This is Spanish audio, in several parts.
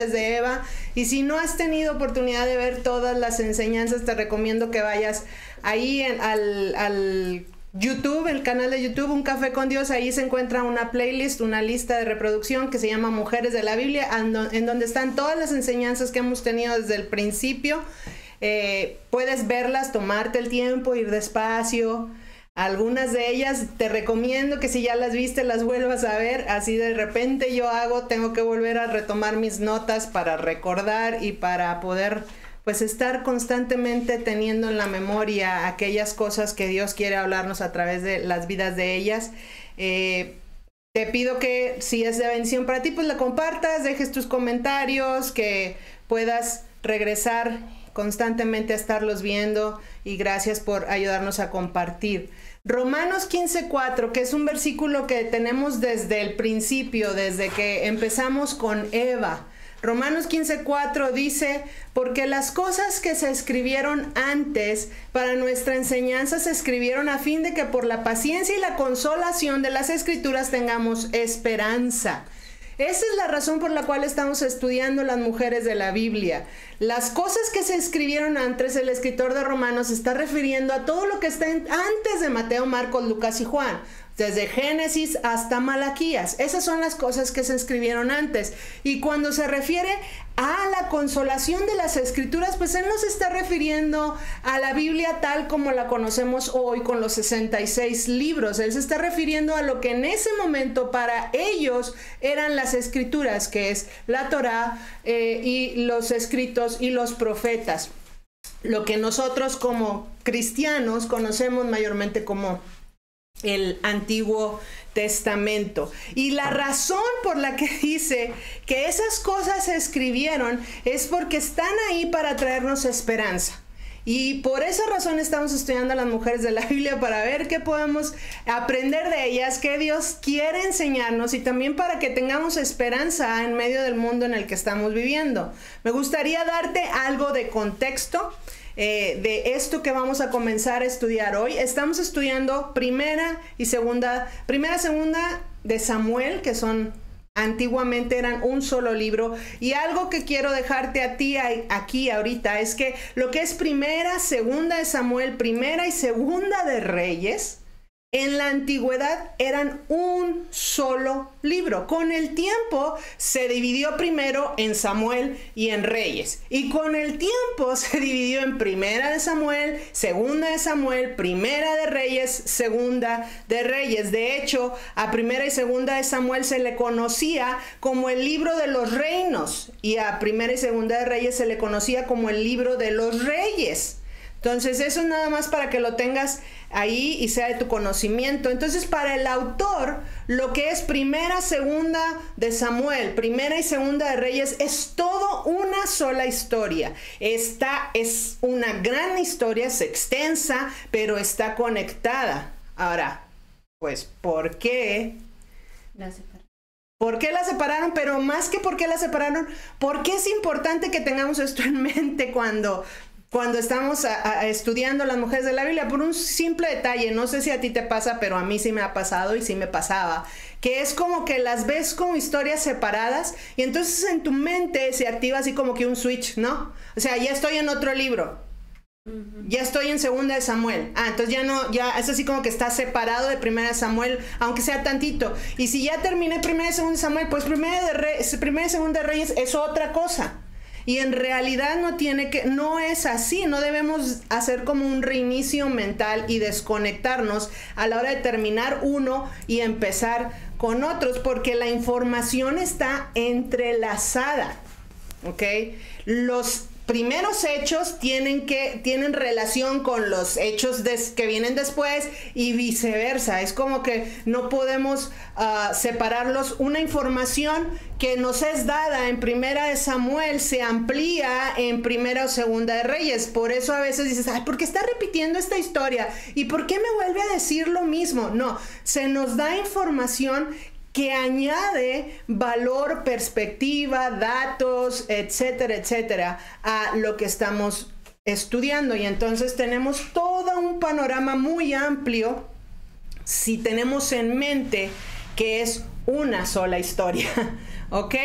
de Eva. Y si no has tenido oportunidad de ver todas las enseñanzas, te recomiendo que vayas ahí al YouTube, el canal de YouTube, Un Café con Dios. Ahí se encuentra una playlist, una lista de reproducción que se llama Mujeres de la Biblia, en donde están todas las enseñanzas que hemos tenido desde el principio. Puedes verlas, tomarte el tiempo, ir despacio. Algunas de ellas te recomiendo que si ya las viste las vuelvas a ver. Así de repente tengo que volver a retomar mis notas para recordar y para poder pues estar constantemente teniendo en la memoria aquellas cosas que Dios quiere hablarnos a través de las vidas de ellas. Te pido que si es de bendición para ti, pues la compartas, dejes tus comentarios, que puedas regresar constantemente a estarlos viendo, y gracias por ayudarnos a compartir. Romanos 15:4, que es un versículo que tenemos desde el principio, desde que empezamos con Eva. Romanos 15:4 dice: porque las cosas que se escribieron antes para nuestra enseñanza se escribieron a fin de que por la paciencia y la consolación de las Escrituras tengamos esperanza. Esa es la razón por la cual estamos estudiando las mujeres de la Biblia. Las cosas que se escribieron antes, el escritor de Romanos se está refiriendo a todo lo que está antes de Mateo, Marcos, Lucas y Juan. Desde Génesis hasta Malaquías. Esas son las cosas que se escribieron antes. Y cuando se refiere a la consolación de las Escrituras, pues él no se está refiriendo a la Biblia tal como la conocemos hoy con los 66 libros. Él se está refiriendo a lo que en ese momento para ellos eran las Escrituras, que es la Torá y los escritos y los profetas. Lo que nosotros como cristianos conocemos mayormente como el Antiguo Testamento. Y la razón por la que dice que esas cosas se escribieron es porque están ahí para traernos esperanza. Y por esa razón estamos estudiando a las mujeres de la Biblia, para ver qué podemos aprender de ellas, qué Dios quiere enseñarnos, y también para que tengamos esperanza en medio del mundo en el que estamos viviendo. Me gustaría darte algo de contexto de esto que vamos a comenzar a estudiar hoy. Estamos estudiando primera y segunda de Samuel, que son antiguamente eran un solo libro. Y algo que quiero dejarte a ti aquí ahorita es que lo que es primera, segunda de Samuel, primera y segunda de Reyes, en la antigüedad eran un solo libro. Con el tiempo se dividió primero en Samuel y en Reyes. Y con el tiempo se dividió en primera de Samuel, segunda de Samuel, primera de Reyes, segunda de Reyes. De hecho, a primera y segunda de Samuel se le conocía como el libro de los reinos. Y a primera y segunda de Reyes se le conocía como el libro de los reyes. Entonces, eso es nada más para que lo tengas ahí y sea de tu conocimiento. Entonces, para el autor, lo que es primera, segunda de Samuel, primera y segunda de Reyes, es todo una sola historia. Esta es una gran historia, es extensa, pero está conectada. Ahora, pues, ¿por qué La separaron? ¿Por qué la separaron? Pero más que por qué la separaron, ¿por qué es importante que tengamos esto en mente cuando estamos estudiando las mujeres de la Biblia? Por un simple detalle. No sé si a ti te pasa, pero a mí sí me ha pasado y sí me pasaba, que es como que las ves como historias separadas, y entonces en tu mente se activa así como que un switch, ¿no? O sea, ya estoy en otro libro, ya estoy en segunda de Samuel. Entonces ya es así como que está separado de primera de Samuel, aunque sea tantito. Y si ya terminé primera y segunda de Samuel, pues primera y segunda de Reyes es otra cosa. Y en realidad no es así. No debemos hacer como un reinicio mental y desconectarnos a la hora de terminar uno y empezar con otros, porque la información está entrelazada, ¿ok? Los primeros hechos tienen relación con los hechos que vienen después, y viceversa. Es como que no podemos separarlos. Una información que nos es dada en primera de Samuel se amplía en primera o segunda de Reyes. Por eso a veces dices, ay, ¿por qué está repitiendo esta historia? ¿Y por qué me vuelve a decir lo mismo? No, se nos da información que añade valor, perspectiva, datos, etcétera, etcétera, a lo que estamos estudiando. Y entonces tenemos todo un panorama muy amplio si tenemos en mente que es una sola historia, ¿ok?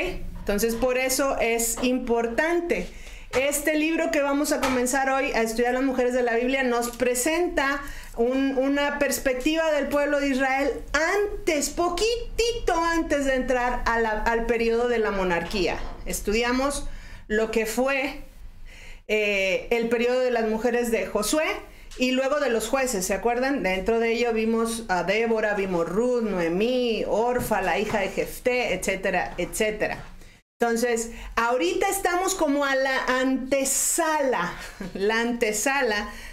Entonces, por eso es importante. Este libro que vamos a comenzar hoy a estudiar las mujeres de la Biblia nos presenta una perspectiva del pueblo de Israel antes, poquitito antes de entrar al periodo de la monarquía. Estudiamos lo que fue el periodo de las mujeres de Josué y luego de los jueces, ¿se acuerdan? Dentro de ello vimos a Débora, vimos Ruth, Noemí, Orfa, la hija de Jefté, etcétera, etcétera. Entonces, ahorita estamos como a la antesala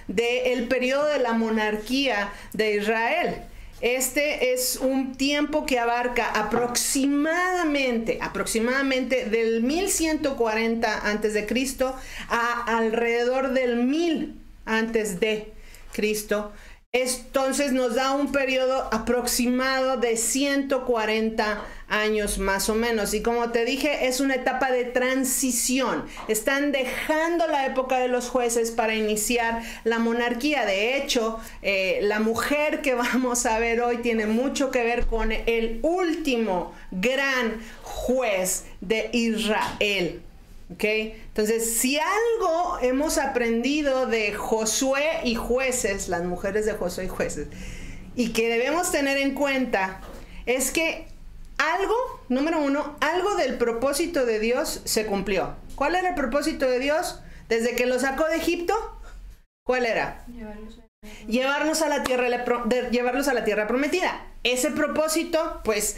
del periodo de la monarquía de Israel. Este es un tiempo que abarca aproximadamente del 1140 antes de Cristo a alrededor del 1000 antes de Cristo. Entonces nos da un periodo aproximado de 140 años más o menos. Y como te dije, es una etapa de transición. Están dejando la época de los jueces para iniciar la monarquía. De hecho, la mujer que vamos a ver hoy tiene mucho que ver con el último gran juez de Israel. ¿Okay? Entonces, si algo hemos aprendido de Josué y jueces, las mujeres de Josué y jueces, y que debemos tener en cuenta, es que número uno, algo del propósito de Dios se cumplió. ¿Cuál era el propósito de Dios desde que lo sacó de Egipto? ¿Cuál era? Llevarlos a la tierra prometida. Ese propósito, pues,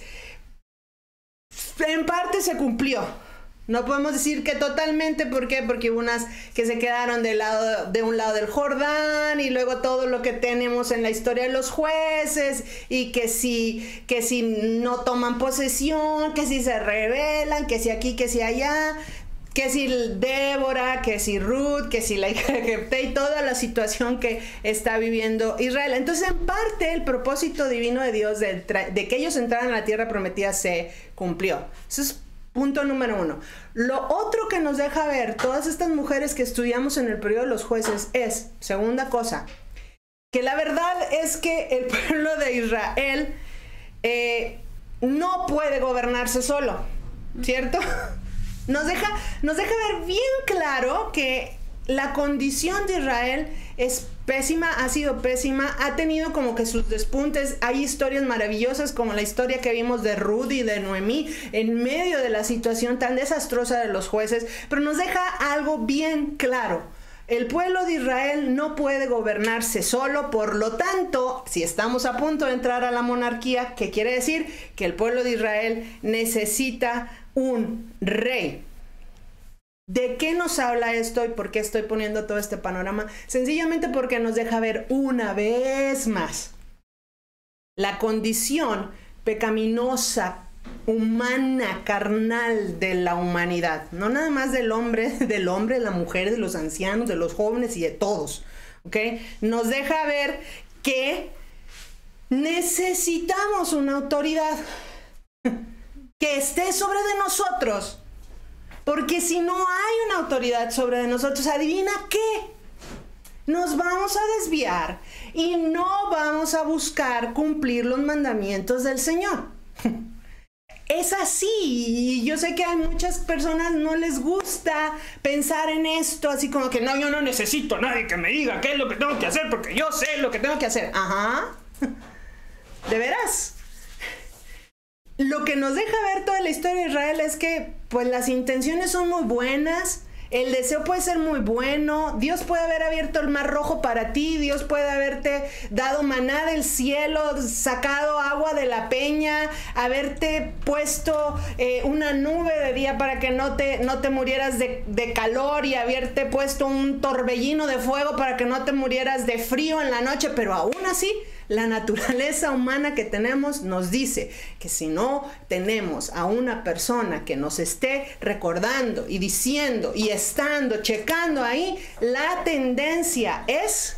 en parte se cumplió. No podemos decir que totalmente, ¿por qué? Porque hubo unas que se quedaron de un lado del Jordán, y luego todo lo que tenemos en la historia de los jueces, y que si no toman posesión, que si se rebelan, que si aquí, que si allá, que si Débora, que si Ruth, que si la hija de Jefté, y toda la situación que está viviendo Israel. Entonces, en parte, el propósito divino de Dios de que ellos entraran a la tierra prometida se cumplió. Eso es punto número uno. Lo otro que nos deja ver todas estas mujeres que estudiamos en el periodo de los jueces es, segunda cosa, que la verdad es que el pueblo de Israel no puede gobernarse solo, ¿cierto? Nos deja ver bien claro que la condición de Israel es pésima, ha sido pésima, ha tenido como que sus despuntes. Hay historias maravillosas como la historia que vimos de Ruth y de Noemí en medio de la situación tan desastrosa de los jueces, pero nos deja algo bien claro. El pueblo de Israel no puede gobernarse solo, por lo tanto, si estamos a punto de entrar a la monarquía, ¿qué quiere decir? Que el pueblo de Israel necesita un rey. ¿De qué nos habla esto y por qué estoy poniendo todo este panorama? Sencillamente porque nos deja ver una vez más la condición pecaminosa, humana, carnal de la humanidad. No nada más del hombre, de la mujer, de los ancianos, de los jóvenes y de todos. ¿Ok? Nos deja ver que necesitamos una autoridad que esté sobre de nosotros. Porque si no hay una autoridad sobre de nosotros, ¿adivina qué? Nos vamos a desviar y no vamos a buscar cumplir los mandamientos del Señor. Es así, y yo sé que a muchas personas no les gusta pensar en esto, así como que no, yo no necesito a nadie que me diga qué es lo que tengo que hacer, porque yo sé lo que tengo que hacer. Ajá, ¿de veras? Lo que nos deja ver toda la historia de Israel es que pues las intenciones son muy buenas, el deseo puede ser muy bueno, Dios puede haber abierto el mar rojo para ti, Dios puede haberte dado maná del cielo, sacado agua de la peña, haberte puesto una nube de día para que no te murieras de calor, y haberte puesto un torbellino de fuego para que no te murieras de frío en la noche, pero aún así la naturaleza humana que tenemos nos dice que si no tenemos a una persona que nos esté recordando y diciendo y estando, checando ahí, la tendencia es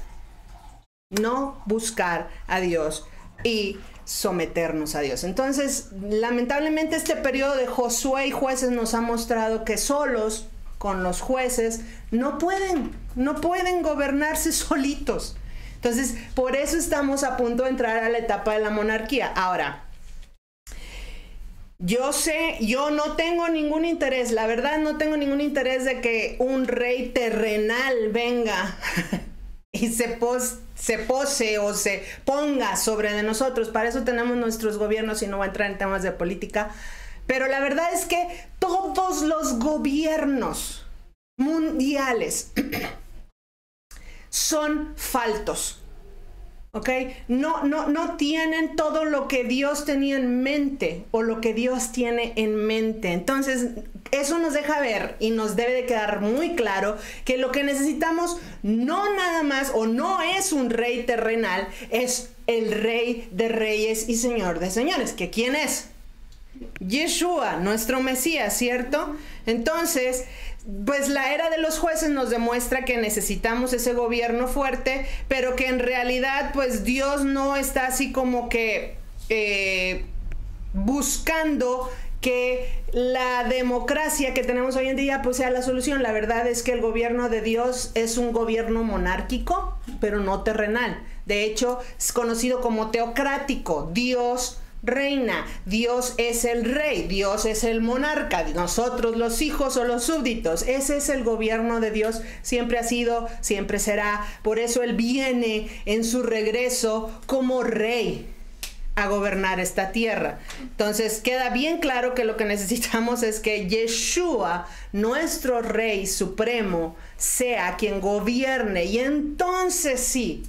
no buscar a Dios y someternos a Dios. Entonces, lamentablemente este periodo de Josué y jueces nos ha mostrado que solos con los jueces no pueden gobernarse solitos. Entonces, por eso estamos a punto de entrar a la etapa de la monarquía. Ahora, yo no tengo ningún interés, la verdad no tengo ningún interés de que un rey terrenal venga y se pose o se ponga sobre de nosotros. Para eso tenemos nuestros gobiernos y no voy a entrar en temas de política. Pero la verdad es que todos los gobiernos mundiales son faltos. ¿Ok? No tienen todo lo que Dios tenía en mente o lo que Dios tiene en mente. Entonces, eso nos deja ver y nos debe de quedar muy claro que lo que necesitamos no nada más o no es un rey terrenal, es el Rey de Reyes y Señor de Señores. ¿Que quién es? Yeshua, nuestro Mesías, ¿cierto? Entonces, pues la era de los jueces nos demuestra que necesitamos ese gobierno fuerte, pero que en realidad pues Dios no está así como que buscando que la democracia que tenemos hoy en día pues sea la solución. La verdad es que el gobierno de Dios es un gobierno monárquico, pero no terrenal. De hecho, es conocido como teocrático. Dios reina, Dios es el rey, Dios es el monarca, nosotros los hijos o los súbditos. Ese es el gobierno de Dios, siempre ha sido, siempre será. Por eso Él viene en su regreso como rey a gobernar esta tierra. Entonces queda bien claro que lo que necesitamos es que Yeshua, nuestro Rey Supremo, sea quien gobierne, y entonces sí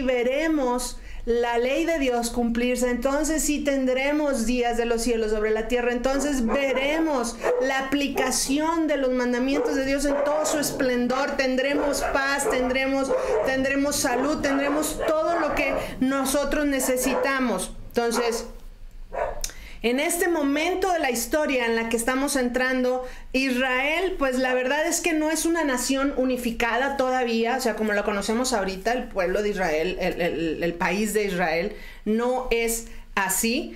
veremos la ley de Dios cumplirse. Entonces sí tendremos días de los cielos sobre la tierra. Entonces veremos la aplicación de los mandamientos de Dios en todo su esplendor. Tendremos paz, tendremos salud, tendremos todo lo que nosotros necesitamos. Entonces, en este momento de la historia en la que estamos entrando, Israel, pues la verdad es que no es una nación unificada todavía, o sea, como lo conocemos ahorita, el pueblo de Israel, el país de Israel, no es así.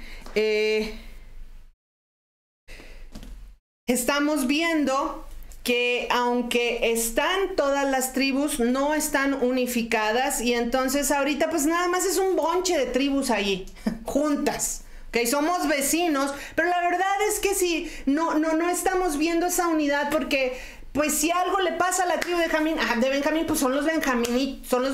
Estamos viendo que aunque están todas las tribus, no están unificadas, y entonces ahorita pues nada más es un bonche de tribus ahí, juntas. Okay, somos vecinos, pero la verdad es que sí, no estamos viendo esa unidad, porque pues si algo le pasa a la tribu de Benjamín, pues son los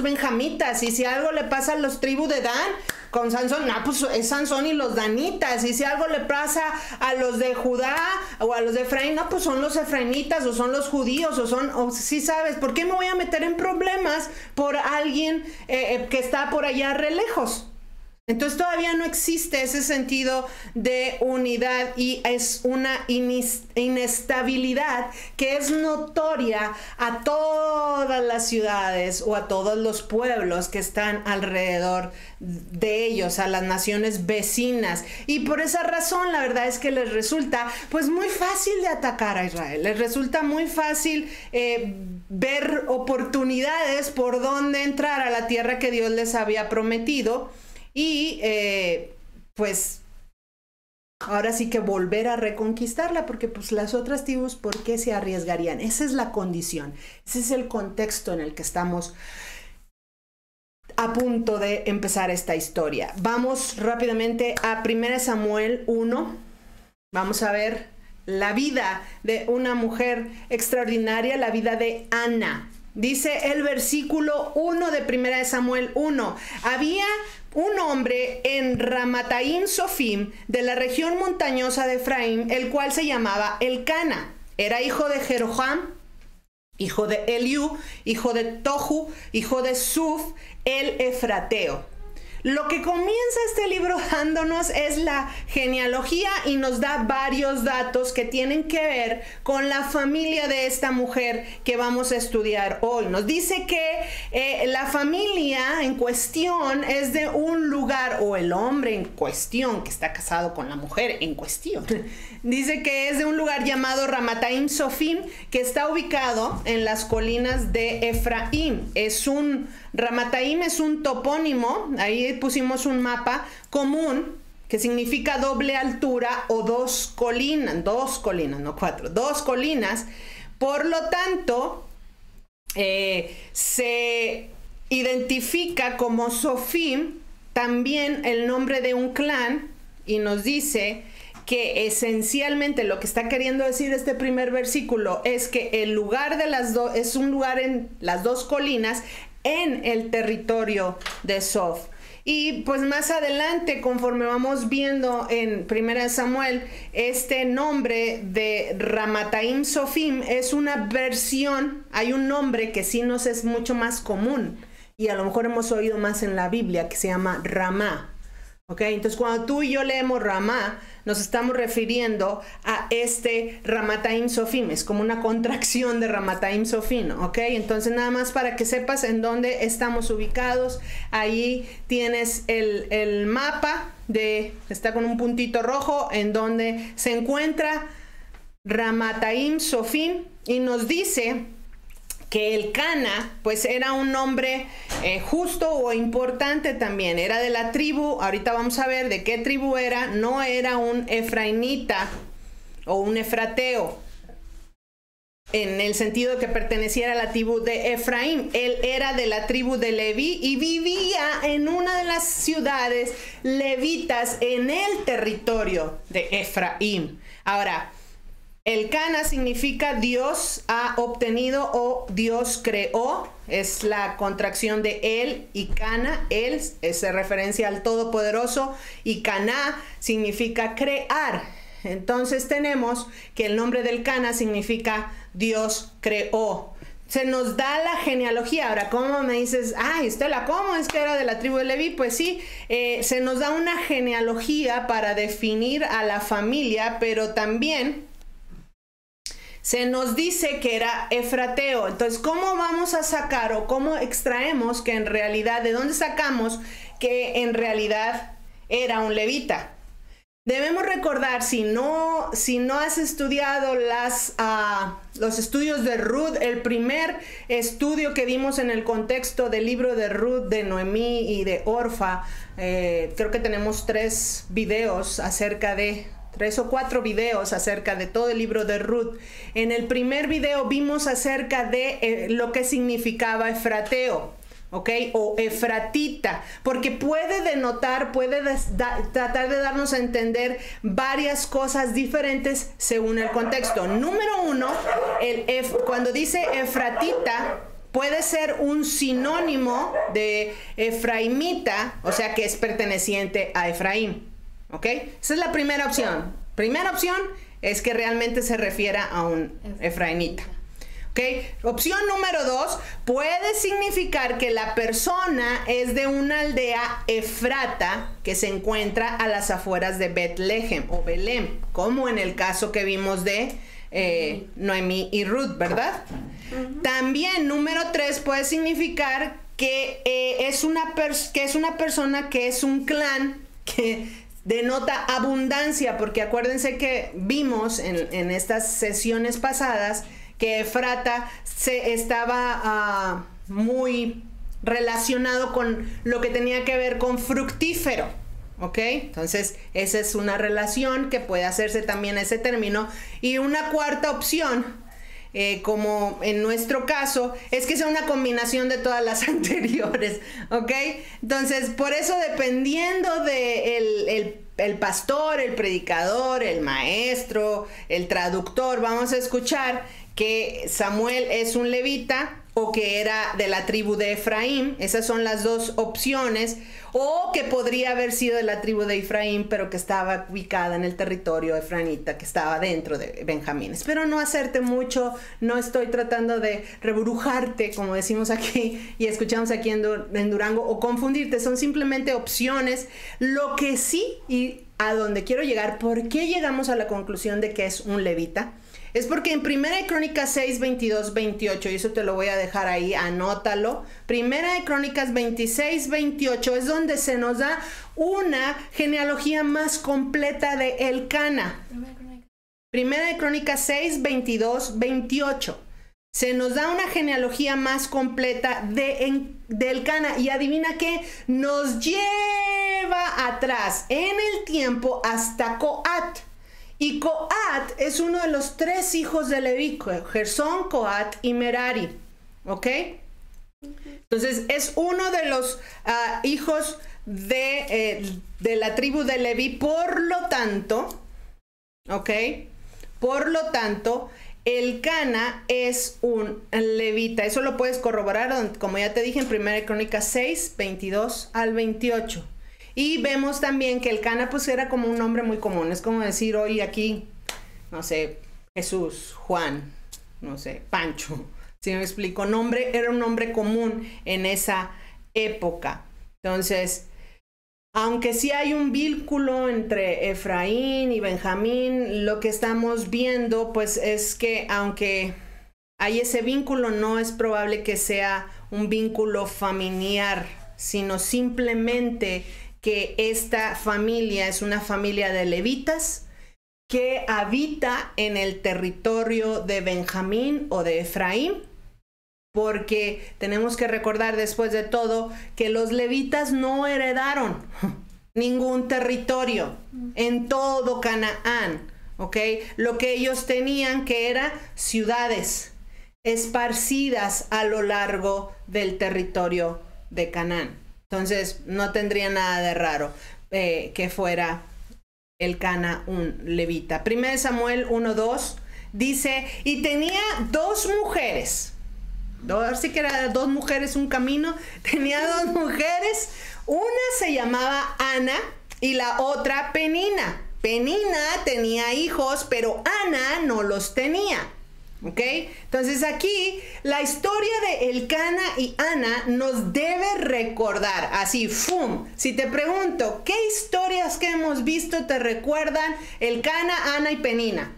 benjamitas, y si algo le pasa a los tribus de Dan con Sansón, pues es Sansón y los danitas, y si algo le pasa a los de Judá o a los de Efraín, pues son los efraimitas o son los judíos o sí, sabes, ¿por qué me voy a meter en problemas por alguien que está por allá re lejos? Entonces todavía no existe ese sentido de unidad, y es una inestabilidad que es notoria a todas las ciudades o a todos los pueblos que están alrededor de ellos, a las naciones vecinas. Y por esa razón la verdad es que les resulta pues muy fácil de atacar a Israel. Les resulta muy fácil ver oportunidades por donde entrar a la tierra que Dios les había prometido. Y pues ahora sí que volver a reconquistarla, porque pues las otras tribus, ¿por qué se arriesgarían? Esa es la condición, ese es el contexto en el que estamos a punto de empezar esta historia. Vamos rápidamente a 1 Samuel 1. Vamos a ver la vida de una mujer extraordinaria, la vida de Ana. Dice el versículo 1 de 1 Samuel 1. Había un hombre en Ramataim Sofim, de la región montañosa de Efraín, el cual se llamaba Elcana. Era hijo de Jeroham, hijo de Eliú, hijo de Tohu, hijo de Suf, el Efrateo. Lo que comienza este libro dándonos es la genealogía, y nos da varios datos que tienen que ver con la familia de esta mujer que vamos a estudiar hoy. Nos dice que la familia en cuestión es de un lugar, o el hombre en cuestión que está casado con la mujer en cuestión, dice que es de un lugar llamado Ramataim Sofim, que está ubicado en las colinas de Efraín. Ramataim es un topónimo, ahí pusimos un mapa común que significa doble altura o dos colinas, no cuatro, dos colinas. Por lo tanto, se identifica como Sofim también el nombre de un clan y nos dice que esencialmente lo que está queriendo decir este primer versículo es que el lugar de las dos es un lugar en las dos colinas en el territorio de Sof. Y pues más adelante, conforme vamos viendo en 1 Samuel, este nombre de Ramataim Sofim es una versión, hay un nombre que sí nos es mucho más común y a lo mejor hemos oído más en la Biblia, que se llama Ramá. ¿Ok? Entonces cuando tú y yo leemos Ramá, nos estamos refiriendo a este Ramataim Sofim, es como una contracción de Ramataim Sofim, ¿ok? Entonces nada más para que sepas en dónde estamos ubicados, ahí tienes el mapa, está con un puntito rojo en donde se encuentra Ramataim Sofim y nos dice que el Cana, pues era un hombre justo o importante también, era de la tribu, ahorita vamos a ver de qué tribu era, no era un efraimita o un efrateo, en el sentido de que perteneciera a la tribu de Efraín, él era de la tribu de Leví y vivía en una de las ciudades levitas en el territorio de Efraín. Ahora, el Cana significa Dios ha obtenido o Dios creó, es la contracción de él y Cana, él se referencia al Todopoderoso y Caná significa crear. Entonces tenemos que el nombre del Cana significa Dios creó. Se nos da la genealogía. Ahora, ¿cómo me dices? Ay, Estela, ¿cómo es que era de la tribu de Leví? Pues sí, se nos da una genealogía para definir a la familia, pero también se nos dice que era efrateo. Entonces, ¿cómo vamos a sacar o cómo extraemos que en realidad, de dónde sacamos que en realidad era un levita? Debemos recordar, si no has estudiado los estudios de Ruth, el primer estudio que dimos en el contexto del libro de Ruth, de Noemí y de Orfa, creo que tenemos 3 o 4 videos acerca de todo el libro de Ruth. En el primer video vimos acerca de lo que significaba efrateo, ¿ok? O efratita, porque puede denotar, tratar de darnos a entender varias cosas diferentes según el contexto. Número 1, cuando dice efratita, puede ser un sinónimo de efraimita, o sea que es perteneciente a Efraín. ¿Ok? Esa es la primera opción. Primera opción es que realmente se refiera a un efraimita. ¿Ok? Opción número 2 puede significar que la persona es de una aldea efrata que se encuentra a las afueras de Betlehem o Belém, como en el caso que vimos de Noemí y Ruth, ¿verdad? También número 3 puede significar que es una persona que es un clan que denota abundancia, porque acuérdense que vimos en estas sesiones pasadas que Efrata estaba muy relacionado con lo que tenía que ver con fructífero, ¿ok? Entonces esa es una relación que puede hacerse también ese término. Y una cuarta opción, como en nuestro caso, es que sea una combinación de todas las anteriores, ¿ok? Entonces, por eso, dependiendo de el pastor, el predicador, el maestro, el traductor, vamos a escuchar que Samuel es un levita o que era de la tribu de Efraín. Esas son las dos opciones. O que podría haber sido de la tribu de Efraín, pero que estaba ubicada en el territorio efraínita, que estaba dentro de Benjamín. Espero no hacerte mucho, no estoy tratando de rebrujarte, como decimos aquí y escuchamos aquí en Durango, o confundirte. Son simplemente opciones. Lo que sí, y a donde quiero llegar, ¿por qué llegamos a la conclusión de que es un levita? Es porque en 1 Crónicas 6, 22, 28, y eso te lo voy a dejar ahí, anótalo. 1 Crónicas 26, 28 es donde se nos da una genealogía más completa de Elcana. 1 Crónicas 6, 22, 28. Se nos da una genealogía más completa de Elcana. Y adivina qué, nos lleva atrás en el tiempo hasta Coat. Y Coat es uno de los 3 hijos de Leví, Gersón, Coat y Merari, ¿ok? Entonces es uno de los hijos de la tribu de Leví, por lo tanto, ¿ok? Por lo tanto, el Cana es un levita. Eso lo puedes corroborar, como ya te dije, en 1 Crónicas 6, 22 al 28. Y vemos también que el Cana pues era como un nombre muy común. Es como decir hoy aquí, no sé, Jesús, Juan, no sé, Pancho. ¿Sí me explico? Era un nombre común en esa época. Entonces, aunque sí hay un vínculo entre Efraín y Benjamín, lo que estamos viendo pues es que aunque hay ese vínculo, no es probable que sea un vínculo familiar, sino simplemente que esta familia es una familia de levitas que habita en el territorio de Benjamín o de Efraín, porque tenemos que recordar después de todo que los levitas no heredaron ningún territorio en todo Canaán, ¿ok? Lo que ellos tenían que eran ciudades esparcidas a lo largo del territorio de Canaán. Entonces no tendría nada de raro que fuera el Cana un levita. 1 Samuel 1:2 dice, y tenía 2 mujeres. Así que era 2 mujeres, un camino. Tenía 2 mujeres. Una se llamaba Ana y la otra Penina. Penina tenía hijos, pero Ana no los tenía. ¿Ok? Entonces aquí la historia de Elcana y Ana nos debe recordar, así, ¡fum! Si te pregunto, ¿qué historias que hemos visto te recuerdan Elcana, Ana y Penina?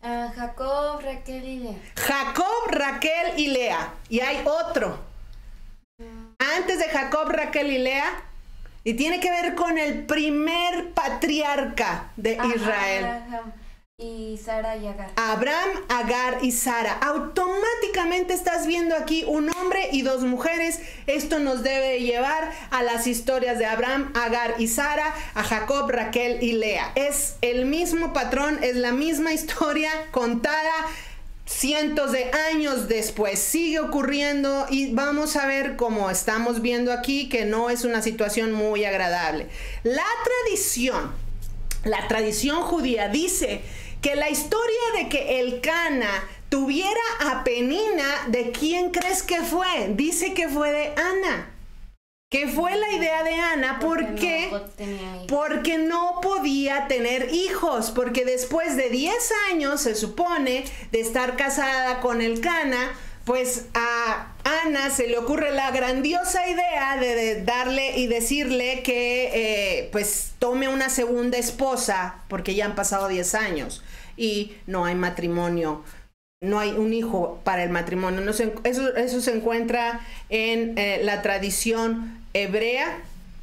Jacob, Raquel y Lea. Jacob, Raquel y Lea. Y hay otro. Antes de Jacob, Raquel y Lea. Y tiene que ver con el primer patriarca de Israel. Abraham y Sara y Agar. Abraham, Agar y Sara. Automáticamente estás viendo aquí un hombre y 2 mujeres. Esto nos debe llevar a las historias de Abraham, Agar y Sara, a Jacob, Raquel y Lea. Es el mismo patrón, es la misma historia contada cientos de años después. Sigue ocurriendo y vamos a ver, como estamos viendo aquí, que no es una situación muy agradable. La tradición judía dice que la historia de que Elcana tuviera a Penina, ¿de quién crees que fue? Dice que fue de Ana. Que fue la idea de Ana, ¿por qué? Porque no podía tener hijos, porque después de 10 años, se supone, de estar casada con Elcana, pues a Ana se le ocurre la grandiosa idea de darle y decirle que pues tome una segunda esposa, porque ya han pasado 10 años y no hay matrimonio, no hay un hijo para el matrimonio. No eso se encuentra en la tradición hebrea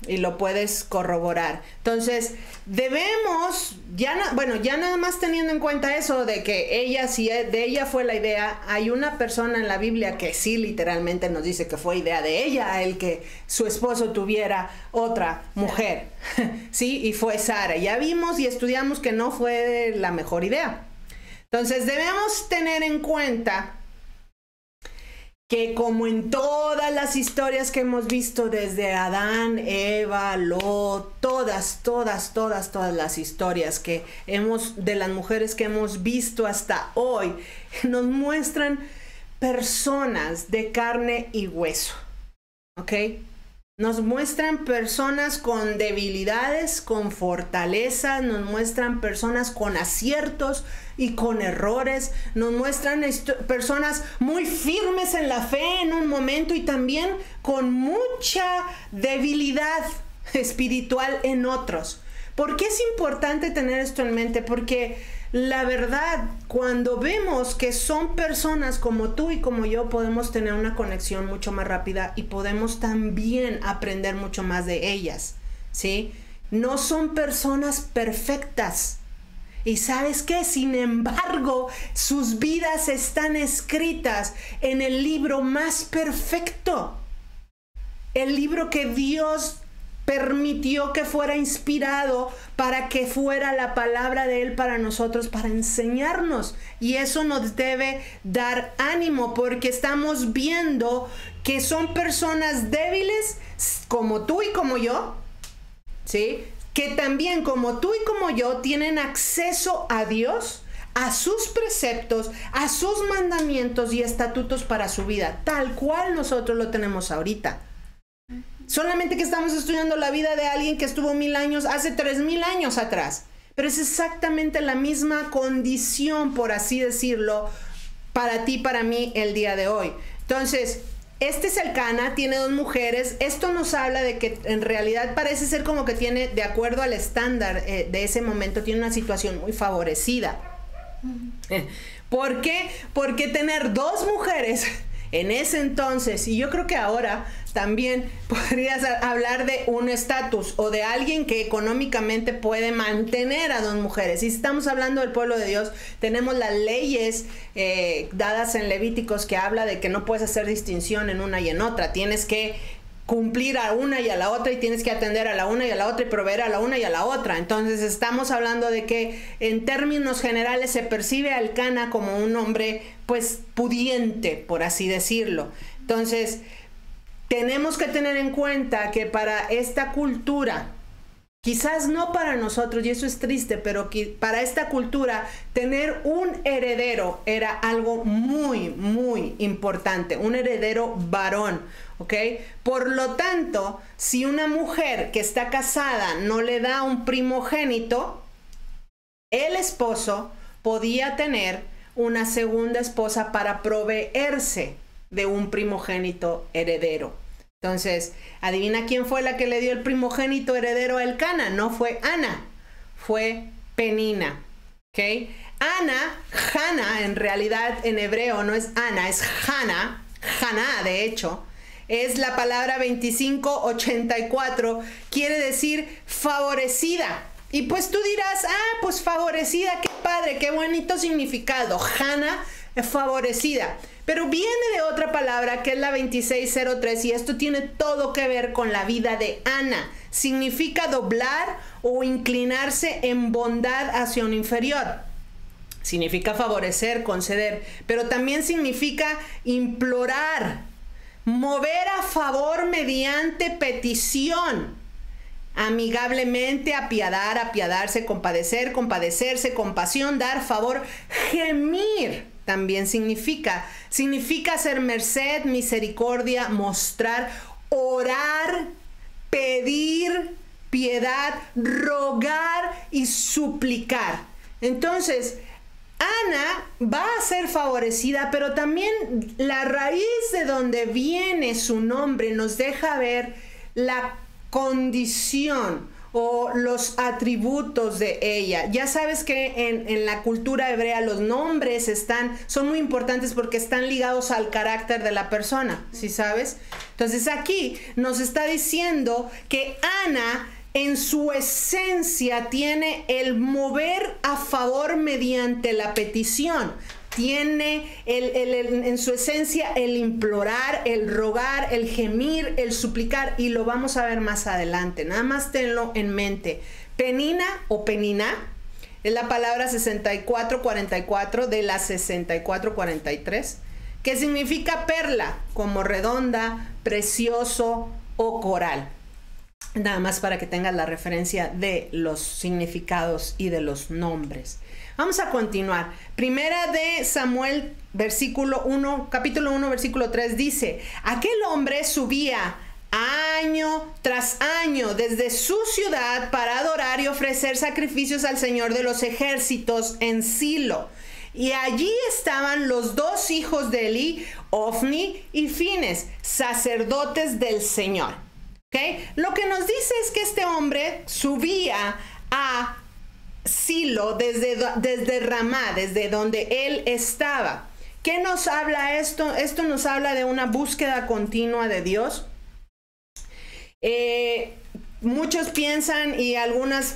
y lo puedes corroborar. Entonces debemos, ya nada más teniendo en cuenta eso de que ella, si de ella fue la idea, hay una persona en la Biblia que sí literalmente nos dice que fue idea de ella el que su esposo tuviera otra mujer, sí, y fue Sara. Ya vimos y estudiamos que no fue la mejor idea. Entonces debemos tener en cuenta que, como en todas las historias que hemos visto desde Adán, Eva, Lot, todas las historias que de las mujeres que hemos visto hasta hoy, nos muestran personas de carne y hueso, ¿ok? Nos muestran personas con debilidades, con fortalezas, nos muestran personas con aciertos y con errores, nos muestran personas muy firmes en la fe en un momento y también con mucha debilidad espiritual en otros. ¿Por qué es importante tener esto en mente? Porque la verdad, cuando vemos que son personas como tú y como yo, podemos tener una conexión mucho más rápida y podemos también aprender mucho más de ellas, ¿sí? No son personas perfectas. Y ¿sabes qué? Sin embargo, sus vidas están escritas en el libro más perfecto. El libro que Dios permitió que fuera inspirado para que fuera la palabra de Él para nosotros, para enseñarnos. Y eso nos debe dar ánimo, porque estamos viendo que son personas débiles como tú y como yo, ¿sí? Que también como tú y como yo tienen acceso a Dios, a sus preceptos, a sus mandamientos y estatutos para su vida, tal cual nosotros lo tenemos ahorita. Solamente que estamos estudiando la vida de alguien que estuvo 1000 años, hace 3000 años atrás. Pero es exactamente la misma condición, por así decirlo, para ti, para mí, el día de hoy. Entonces, este es el Cana, tiene 2 mujeres. Esto nos habla de que en realidad parece ser como que tiene, de acuerdo al estándar de ese momento, tiene una situación muy favorecida. ¿Por qué? Porque tener 2 mujeres en ese entonces, y yo creo que ahora también podrías hablar de un estatus o de alguien que económicamente puede mantener a 2 mujeres. Y si estamos hablando del pueblo de Dios, tenemos las leyes dadas en Levíticos que habla de que no puedes hacer distinción en una y en otra. Tienes que cumplir a una y a la otra, y tienes que atender a la una y a la otra y proveer a la una y a la otra. Entonces estamos hablando de que en términos generales se percibe al Cana como un hombre pues pudiente, por así decirlo. Entonces tenemos que tener en cuenta que para esta cultura, quizás no para nosotros, y eso es triste, pero para esta cultura, tener un heredero era algo muy, muy importante, un heredero varón, ¿ok? Por lo tanto, si una mujer que está casada no le da un primogénito, el esposo podía tener una segunda esposa para proveerse de un primogénito heredero. Entonces, adivina quién fue la que le dio el primogénito heredero a Elcana. No fue Ana, fue Penina. ¿Ok? Hannah, en realidad en hebreo no es Ana, es Hannah, de hecho, es la palabra 2584, quiere decir favorecida. Y pues tú dirás, pues favorecida, qué padre, qué bonito significado. Hannah es favorecida. Pero viene de otra palabra que es la 2603, y esto tiene todo que ver con la vida de Ana. Significa doblar o inclinarse en bondad hacia un inferior. Significa favorecer, conceder, pero también significa implorar, mover a favor mediante petición, amigablemente, apiadar, apiadarse, compadecer, compadecerse, compasión, dar favor, gemir. También significa hacer merced, misericordia, mostrar, orar, pedir piedad, rogar y suplicar. Entonces, Ana va a ser favorecida, pero también la raíz de donde viene su nombre nos deja ver la condición o los atributos de ella. Ya sabes que en la cultura hebrea los nombres son muy importantes porque están ligados al carácter de la persona, ¿sí sabes? Entonces aquí nos está diciendo que Ana en su esencia tiene el mover a favor mediante la petición. Tiene en su esencia el implorar, el rogar, el gemir, el suplicar, y lo vamos a ver más adelante. Nada más tenlo en mente. Penina o Penina es la palabra 6444 de la 6443, que significa perla, como redonda, precioso o coral. Nada más para que tengas la referencia de los significados y de los nombres. Vamos a continuar. Primera de Samuel, capítulo 1, versículo 3 dice: aquel hombre subía año tras año desde su ciudad para adorar y ofrecer sacrificios al Señor de los ejércitos en Silo. Y allí estaban los 2 hijos de Eli, Ofni y Fines, sacerdotes del Señor. ¿Okay? Lo que nos dice es que este hombre subía a Silo desde Ramá, desde donde él estaba. ¿Qué nos habla esto? Esto nos habla de una búsqueda continua de Dios. muchos piensan y algunas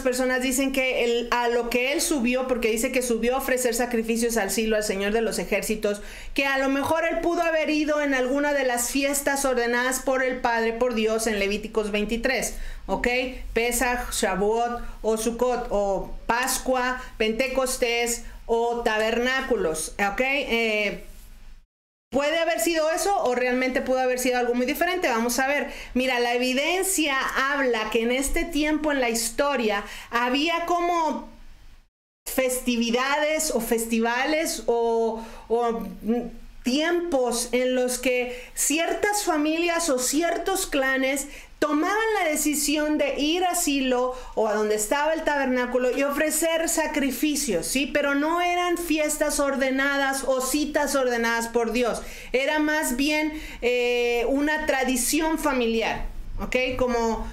personas dicen que a lo que él subió, porque dice que subió a ofrecer sacrificios al Silo, al Señor de los ejércitos, que a lo mejor él pudo haber ido en alguna de las fiestas ordenadas por el Padre, por Dios, en Levíticos 23, ¿ok? Pesaj, Shavuot o Sukkot, o Pascua, Pentecostés o tabernáculos, ¿ok? ¿Puede haber sido eso o realmente pudo haber sido algo muy diferente? Vamos a ver. Mira, la evidencia habla que en este tiempo en la historia había como festividades o festivales o tiempos en los que ciertas familias o ciertos clanes tomaban la decisión de ir a Silo o a donde estaba el tabernáculo y ofrecer sacrificios, ¿sí? Pero no eran fiestas ordenadas o citas ordenadas por Dios. Era más bien una tradición familiar, ¿ok? Como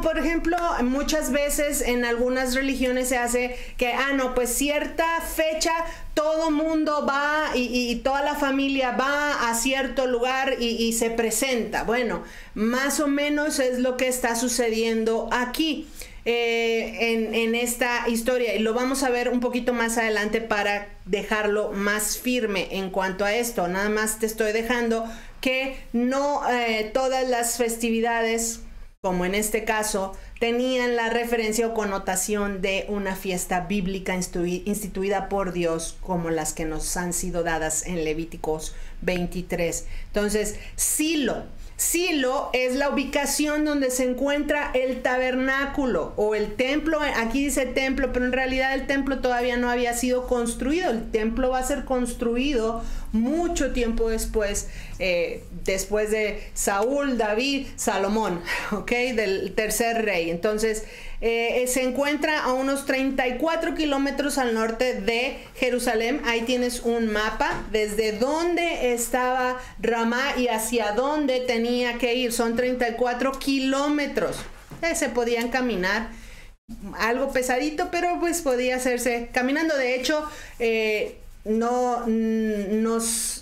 por ejemplo, muchas veces en algunas religiones se hace que, no, pues cierta fecha todo mundo va y toda la familia va a cierto lugar y se presenta. Bueno, más o menos es lo que está sucediendo aquí en esta historia, y lo vamos a ver un poquito más adelante para dejarlo más firme en cuanto a esto. Nada más te estoy dejando que no todas las festividades, como en este caso, tenían la referencia o connotación de una fiesta bíblica instituida por Dios, como las que nos han sido dadas en Levíticos 23. Entonces, Silo es la ubicación donde se encuentra el tabernáculo o el templo. Aquí dice templo, pero en realidad el templo todavía no había sido construido. El templo va a ser construido mucho tiempo después, después de Saúl, David, Salomón, ¿ok? Del tercer rey. Entonces, se encuentra a unos 34 kilómetros al norte de Jerusalén. Ahí tienes un mapa desde dónde estaba Ramá y hacia dónde tenía que ir. Son 34 kilómetros. Se podían caminar, algo pesadito, pero pues podía hacerse caminando. De hecho,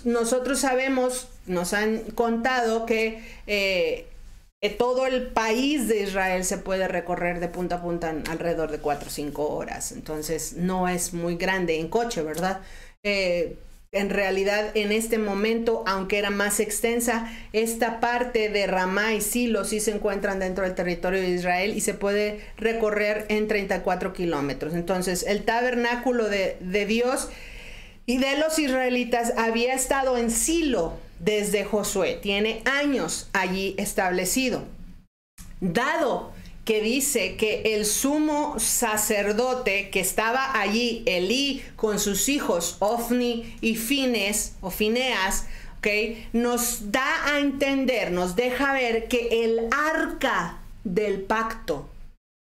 nosotros sabemos, nos han contado que todo el país de Israel se puede recorrer de punta a punta en alrededor de 4 o 5 horas. Entonces no es muy grande en coche, ¿verdad? En realidad, en este momento, aunque era más extensa, esta parte de Ramá y Silo sí se encuentran dentro del territorio de Israel y se puede recorrer en 34 kilómetros. Entonces, el tabernáculo de Dios y de los israelitas había estado en Silo desde Josué. Tiene años allí establecido. Dado que dice que el sumo sacerdote que estaba allí, Elí, con sus hijos Ofni y Fineas, ¿okay?, nos da a entender, nos deja ver que el arca del pacto,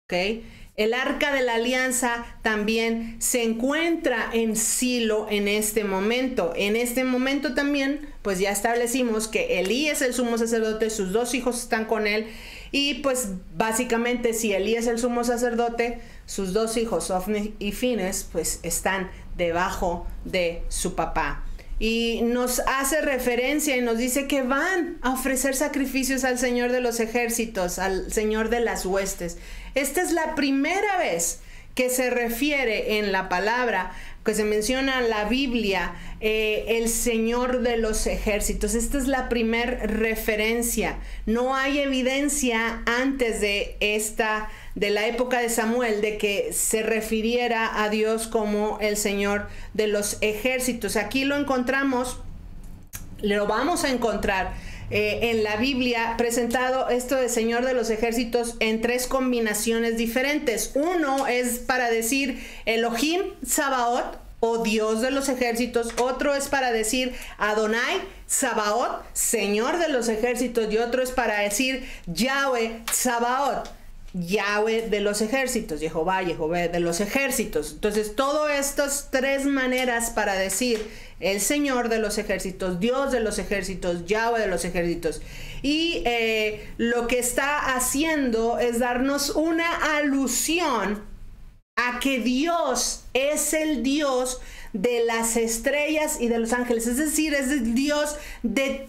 ¿okay?, el arca de la alianza también se encuentra en Silo en este momento. En este momento también, pues ya establecimos que Elí es el sumo sacerdote, sus 2 hijos están con él. Y pues básicamente si Elí es el sumo sacerdote, sus 2 hijos, Ofni y Fineas, pues están debajo de su papá. Y nos hace referencia y nos dice que van a ofrecer sacrificios al Señor de los ejércitos, al Señor de las huestes. Esta es la primera vez que se refiere en la palabra, que se menciona en la Biblia, el Señor de los ejércitos. Esta es la primera referencia. No hay evidencia antes de la época de Samuel, de que se refiriera a Dios como el Señor de los ejércitos. Aquí lo encontramos, lo vamos a encontrar en la Biblia presentado esto de Señor de los ejércitos en 3 combinaciones diferentes. Uno es para decir Elohim Sabaoth, o Dios de los ejércitos. Otro es para decir Adonai Sabaoth, Señor de los ejércitos. Y otro es para decir Yahweh Sabaoth, Yahweh de los ejércitos, Jehová de los ejércitos. Entonces, todas estas 3 maneras para decir el Señor de los ejércitos, Dios de los ejércitos, Yahweh de los ejércitos. Y lo que está haciendo es darnos una alusión a que Dios es el Dios de las estrellas y de los ángeles. Es decir, es el Dios de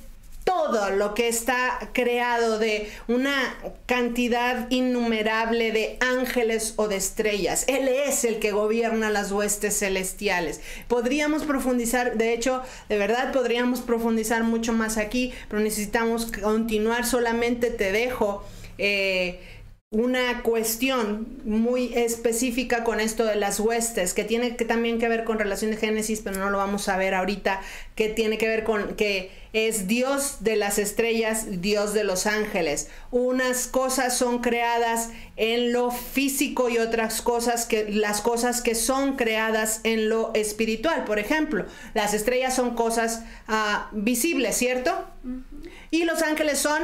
todo lo que está creado, de una cantidad innumerable de ángeles o de estrellas. Él es el que gobierna las huestes celestiales. Podríamos profundizar, de hecho, de verdad podríamos profundizar mucho más aquí, pero necesitamos continuar. Solamente te dejo una cuestión muy específica con esto de las huestes, que tiene que también que ver con relación de Génesis, pero no lo vamos a ver ahorita, que tiene que ver con que es Dios de las estrellas, Dios de los ángeles. Unas cosas son creadas en lo físico y otras cosas las cosas que son creadas en lo espiritual. Por ejemplo, las estrellas son cosas visibles, ¿cierto? Y los ángeles son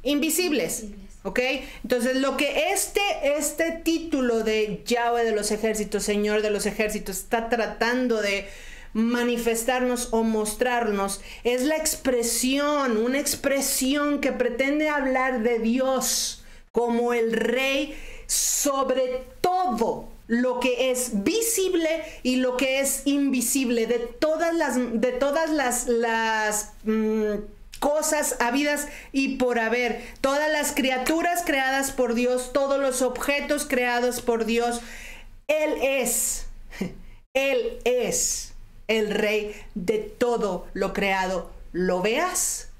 invisibles. ¿Ok? Entonces, lo que este título de Yahweh de los ejércitos, Señor de los ejércitos, está tratando de manifestarnos o mostrarnos es la expresión, una expresión que pretende hablar de Dios como el Rey sobre todo lo que es visible y lo que es invisible, de todas las cosas habidas y por haber, todas las criaturas creadas por Dios, todos los objetos creados por Dios. Él es el Rey de todo lo creado, lo veas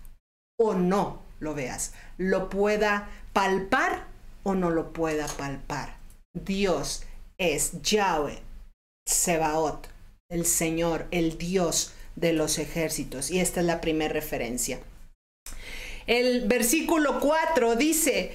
o no lo veas, lo pueda palpar o no lo pueda palpar. Dios es Yahweh Sebaot, el Señor, el Dios de los ejércitos. Y esta es la primera referencia. El versículo 4 dice: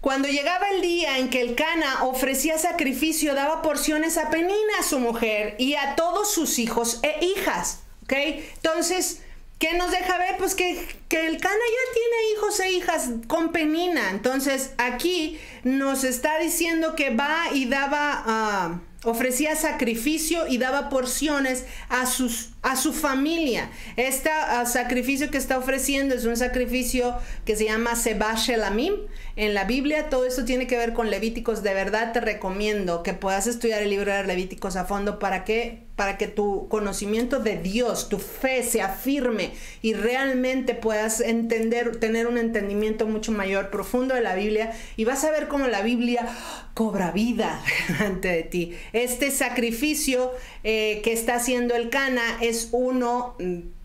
cuando llegaba el día en que Elcana ofrecía sacrificio, daba porciones a Penina, su mujer, y a todos sus hijos e hijas. ¿Ok? Entonces, ¿qué nos deja ver? Pues que Elcana ya tiene hijos e hijas con Penina. Entonces, aquí nos está diciendo que va y daba... ofrecía sacrificio y daba porciones a su familia. Este sacrificio que está ofreciendo es un sacrificio que se llama Seba Shelamim. En la Biblia todo esto tiene que ver con Levíticos. De verdad te recomiendo que puedas estudiar el libro de Levíticos a fondo para que tu conocimiento de Dios, tu fe se afirme y realmente puedas tener un entendimiento mucho mayor, profundo de la Biblia, y vas a ver cómo la Biblia cobra vida delante de ti. Este sacrificio que está haciendo Elcana es uno.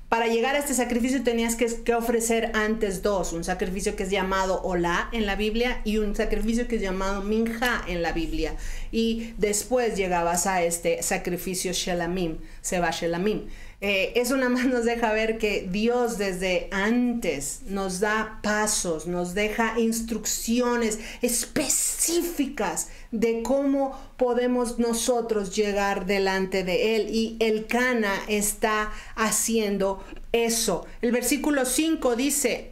Para llegar a este sacrificio tenías que ofrecer antes dos: un sacrificio que es llamado Olá en la Biblia y un sacrificio que es llamado Minja en la Biblia, y después llegabas a este sacrificio Shelamim, Seba Shelamim. Eso nada más nos deja ver que Dios desde antes nos da pasos, nos deja instrucciones específicas de cómo podemos nosotros llegar delante de Él, y Elcana está haciendo eso. El versículo 5 dice: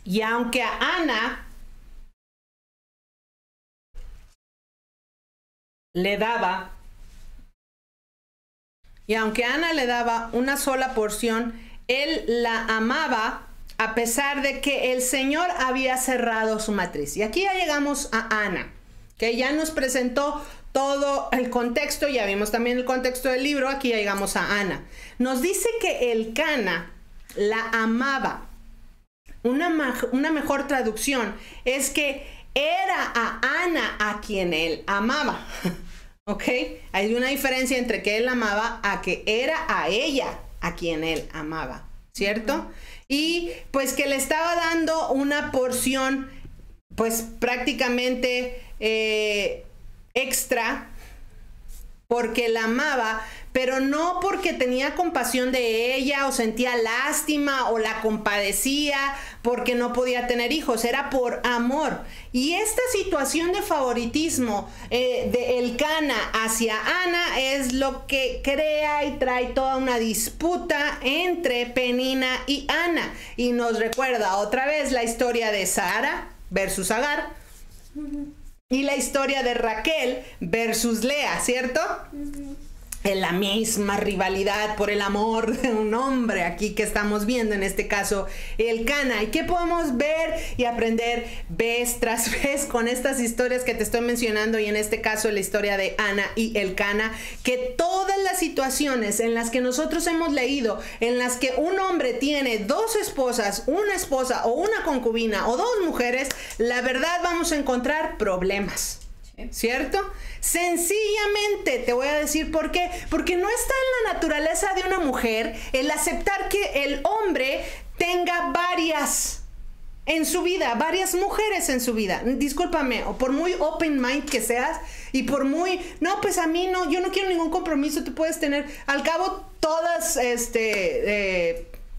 y aunque a Ana le daba una sola porción, él la amaba a pesar de que el Señor había cerrado su matriz. Y aquí ya llegamos a Ana, que ya nos presentó todo el contexto, ya vimos también el contexto del libro. Aquí ya llegamos a Ana. Nos dice que Elcana la amaba. Una mejor traducción es que era a Ana a quien él amaba. ¿Ok? Hay una diferencia entre que él amaba a que era a ella a quien él amaba, ¿cierto? Y pues que le estaba dando una porción, pues prácticamente extra, porque la amaba, pero no porque tenía compasión de ella o sentía lástima o la compadecía porque no podía tener hijos. Era por amor. Y esta situación de favoritismo de Elcana hacia Ana es lo que crea y trae toda una disputa entre Penina y Ana, y nos recuerda otra vez la historia de Sara versus Agar y la historia de Raquel versus Lea, ¿cierto? en la misma rivalidad por el amor de un hombre aquí que estamos viendo, en este caso el Cana. ¿Y qué podemos ver y aprender vez tras vez con estas historias que te estoy mencionando, y en este caso la historia de Ana y el Cana? Que todas las situaciones en las que nosotros hemos leído, en las que un hombre tiene dos esposas, una esposa o una concubina o dos mujeres, la verdad vamos a encontrar problemas, ¿cierto? Sencillamente te voy a decir por qué. Porque no está en la naturaleza de una mujer el aceptar que el hombre tenga varias en su vida, varias mujeres en su vida. Discúlpame, o por muy open mind que seas, y por muy, no, pues a mí no, yo no quiero ningún compromiso, tú puedes tener, al cabo todas,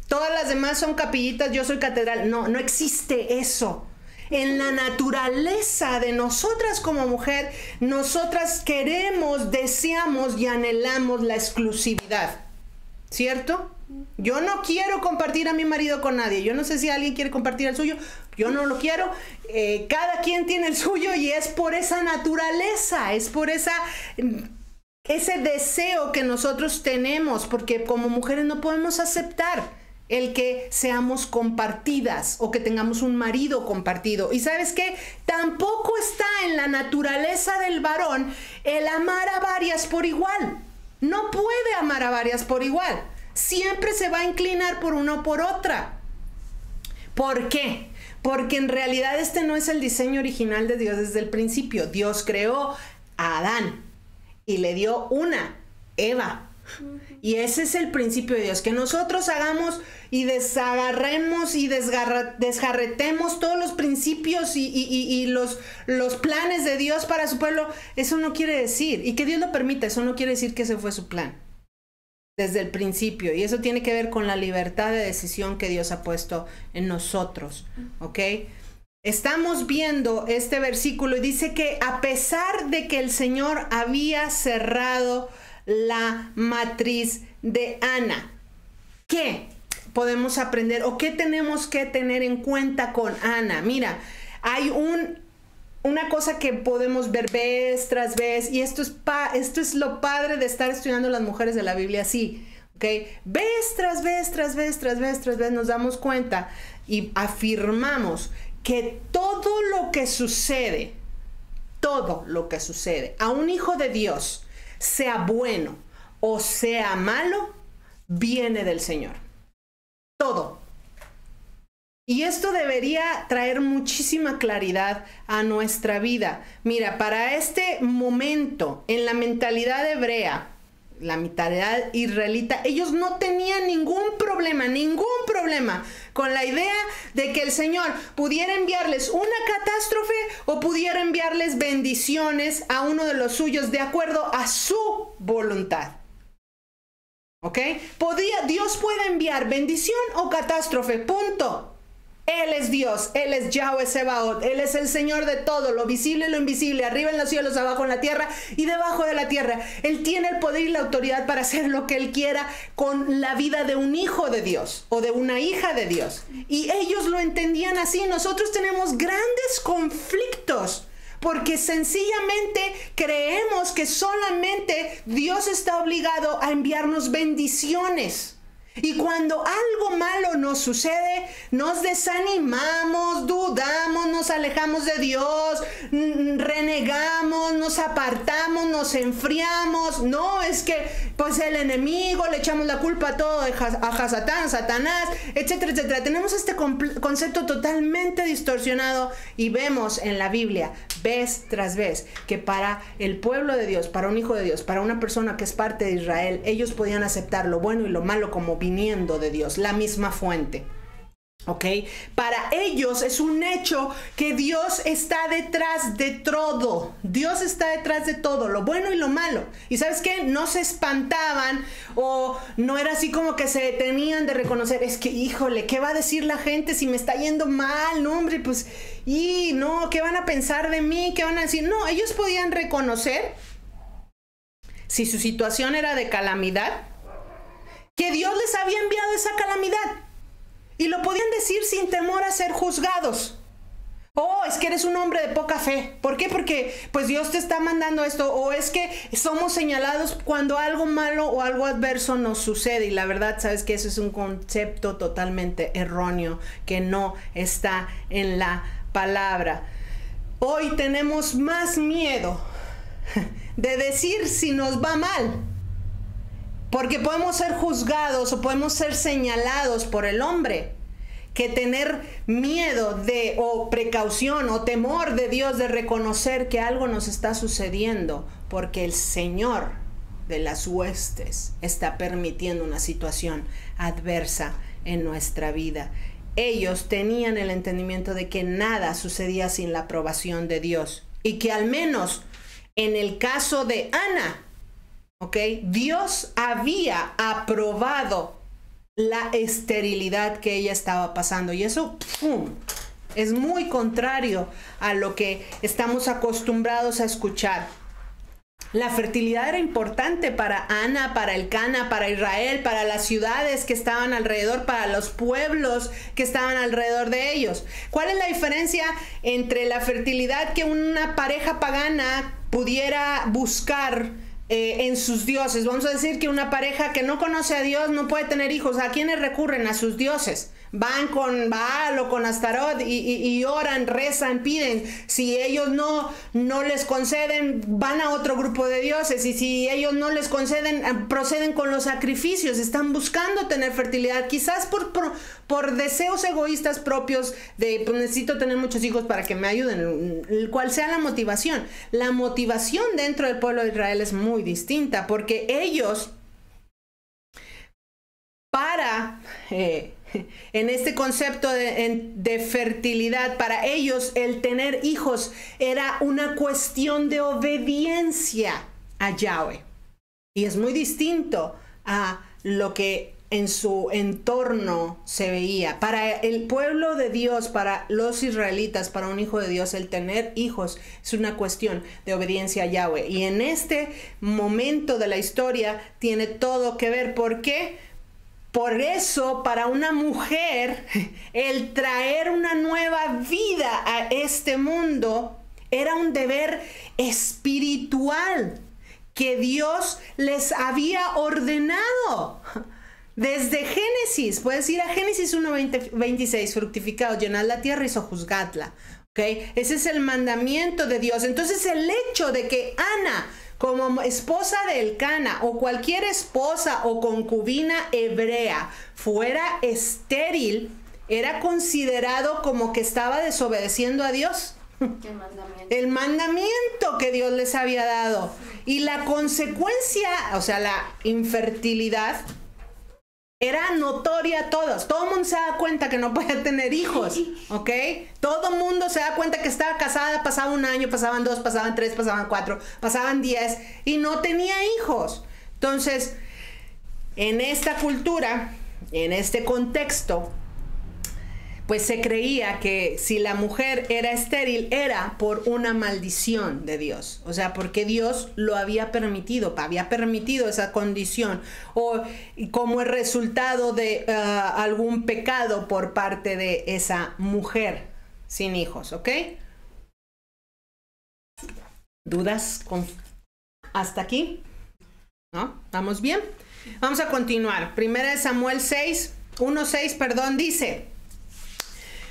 todas las demás son capillitas, yo soy catedral. No, no existe eso. En la naturaleza de nosotras como mujer, nosotras queremos, deseamos y anhelamos la exclusividad, ¿cierto? Yo no quiero compartir a mi marido con nadie. Yo no sé si alguien quiere compartir el suyo. Yo no lo quiero. Cada quien tiene el suyo, y es por esa naturaleza, es por ese deseo que nosotros tenemos, porque como mujeres no podemos aceptar el que seamos compartidas o que tengamos un marido compartido. Y ¿sabes qué? Tampoco está en la naturaleza del varón el amar a varias por igual. No puede amar a varias por igual. Siempre se va a inclinar por una o por otra. ¿Por qué? Porque en realidad este no es el diseño original de Dios desde el principio. Dios creó a Adán y le dio una, Eva. Y ese es el principio de Dios, que nosotros hagamos y desagarremos y desjarretemos todos los principios y los planes de Dios para su pueblo. Eso no quiere decir, y que Dios lo permita, eso no quiere decir que ese fue su plan desde el principio, y eso tiene que ver con la libertad de decisión que Dios ha puesto en nosotros, ¿ok? Estamos viendo este versículo y dice que a pesar de que el Señor había cerrado la matriz de Ana, ¿qué podemos aprender o qué tenemos que tener en cuenta con Ana? Mira, hay una cosa que podemos ver vez tras vez, y esto es lo padre de estar estudiando las mujeres de la Biblia así, ¿ok? Vez tras vez, tras vez, tras vez, tras vez nos damos cuenta y afirmamos que todo lo que sucede a un hijo de Dios, sea bueno o sea malo, viene del Señor. Todo. Y esto debería traer muchísima claridad a nuestra vida. Mira, para este momento, en la mentalidad hebrea, la mentalidad israelita, ellos no tenían ningún problema con la idea de que el Señor pudiera enviarles una catástrofe o pudiera enviarles bendiciones a uno de los suyos de acuerdo a su voluntad. ¿Ok? Dios puede enviar bendición o catástrofe, punto. Él es Dios, Él es Yahweh Sebaot, Él es el Señor de todo, lo visible y lo invisible, arriba en los cielos, abajo en la tierra y debajo de la tierra. Él tiene el poder y la autoridad para hacer lo que Él quiera con la vida de un hijo de Dios o de una hija de Dios. Y ellos lo entendían así. Nosotros tenemos grandes conflictos porque sencillamente creemos que solamente Dios está obligado a enviarnos bendiciones. Y cuando algo malo nos sucede, nos desanimamos, dudamos, nos alejamos de Dios, renegamos, nos apartamos, nos enfriamos. No, es que pues el enemigo, le echamos la culpa a todo a Satanás, etcétera, etcétera. Tenemos este concepto totalmente distorsionado y vemos en la Biblia, vez tras vez, que para el pueblo de Dios, para un hijo de Dios, para una persona que es parte de Israel, ellos podían aceptar lo bueno y lo malo como viniendo de Dios, la misma fuente. ¿Ok? Para ellos es un hecho que Dios está detrás de todo. Dios está detrás de todo, lo bueno y lo malo. ¿Y sabes qué? No se espantaban o no era así como que se detenían de reconocer. Es que, híjole, ¿qué va a decir la gente si me está yendo mal? No, hombre, pues, y no, ¿qué van a pensar de mí? ¿Qué van a decir? No, ellos podían reconocer, si su situación era de calamidad, que Dios les había enviado esa calamidad. Y lo podían decir sin temor a ser juzgados. Oh, es que eres un hombre de poca fe. ¿Por qué? Porque pues Dios te está mandando esto. O es que somos señalados cuando algo malo o algo adverso nos sucede. Y la verdad, sabes que eso es un concepto totalmente erróneo que no está en la palabra. Hoy tenemos más miedo de decir si nos va mal. Porque podemos ser juzgados o podemos ser señalados por el hombre, que tener miedo de, o precaución o temor de Dios de reconocer que algo nos está sucediendo porque el Señor de las huestes está permitiendo una situación adversa en nuestra vida. Ellos tenían el entendimiento de que nada sucedía sin la aprobación de Dios y que al menos en el caso de Ana, Dios había aprobado la esterilidad que ella estaba pasando, y eso es muy contrario a lo que estamos acostumbrados a escuchar. La fertilidad era importante para Ana, para Elcana, para Israel, para las ciudades que estaban alrededor, para los pueblos que estaban alrededor de ellos. ¿Cuál es la diferencia entre la fertilidad que una pareja pagana pudiera buscar en sus dioses? Vamos a decir que una pareja que no conoce a Dios no puede tener hijos. ¿A quiénes recurren? A sus dioses. Van con Baal o con Astarot y oran, rezan, piden. Si ellos no les conceden, van a otro grupo de dioses. Y si ellos no les conceden, proceden con los sacrificios. Están buscando tener fertilidad, quizás por deseos egoístas propios de pues, necesito tener muchos hijos para que me ayuden, cual sea la motivación. La motivación dentro del pueblo de Israel es muy distinta, porque ellos en este concepto de fertilidad, para ellos el tener hijos era una cuestión de obediencia a Yahweh. Y es muy distinto a lo que en su entorno se veía. Para el pueblo de Dios, para los israelitas, para un hijo de Dios, el tener hijos es una cuestión de obediencia a Yahweh. Y en este momento de la historia tiene todo que ver. ¿Por qué? Por eso, para una mujer, el traer una nueva vida a este mundo era un deber espiritual que Dios les había ordenado. Desde Génesis, puedes ir a Génesis 1:26, fructificaos, llenad la tierra y sojuzgadla. Ese es el mandamiento de Dios. Entonces el hecho de que Ana, como esposa de Elcana o cualquier esposa o concubina hebrea fuera estéril, era considerado como que estaba desobedeciendo a Dios. El mandamiento que Dios les había dado. Y la consecuencia, o sea, la infertilidad, era notoria a todos. Todo el mundo se da cuenta que no podía tener hijos, Todo el mundo se da cuenta que estaba casada, pasaba un año, pasaban 2, pasaban 3, pasaban 4, pasaban 10 y no tenía hijos. Entonces, en esta cultura, en este contexto, pues se creía que si la mujer era estéril era por una maldición de Dios. O sea, porque Dios lo había permitido esa condición. O como el resultado de algún pecado por parte de esa mujer sin hijos, ¿Dudas hasta aquí? ¿No? ¿Vamos bien? Vamos a continuar. Primera de Samuel 1:6, dice: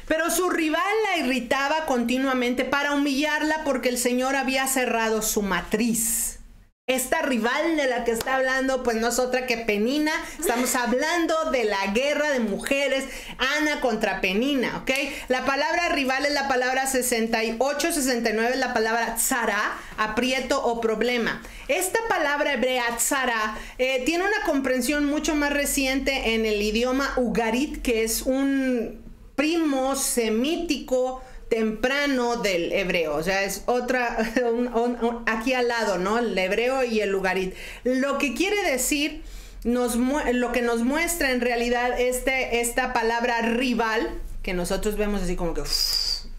pero su rival la irritaba continuamente para humillarla porque el Señor había cerrado su matriz. Esta rival de la que está hablando pues no es otra que Penina. Estamos hablando de la guerra de mujeres, Ana contra Penina, La palabra rival es la palabra 68, 69 es la palabra tzara, aprieto o problema. Esta palabra hebrea tzara tiene una comprensión mucho más reciente en el idioma ugarit, que es un primo semítico temprano del hebreo, o sea, es otra, aquí al lado, ¿no? El hebreo y el ugarit. Lo que quiere decir, lo que nos muestra en realidad esta palabra rival, que nosotros vemos así como que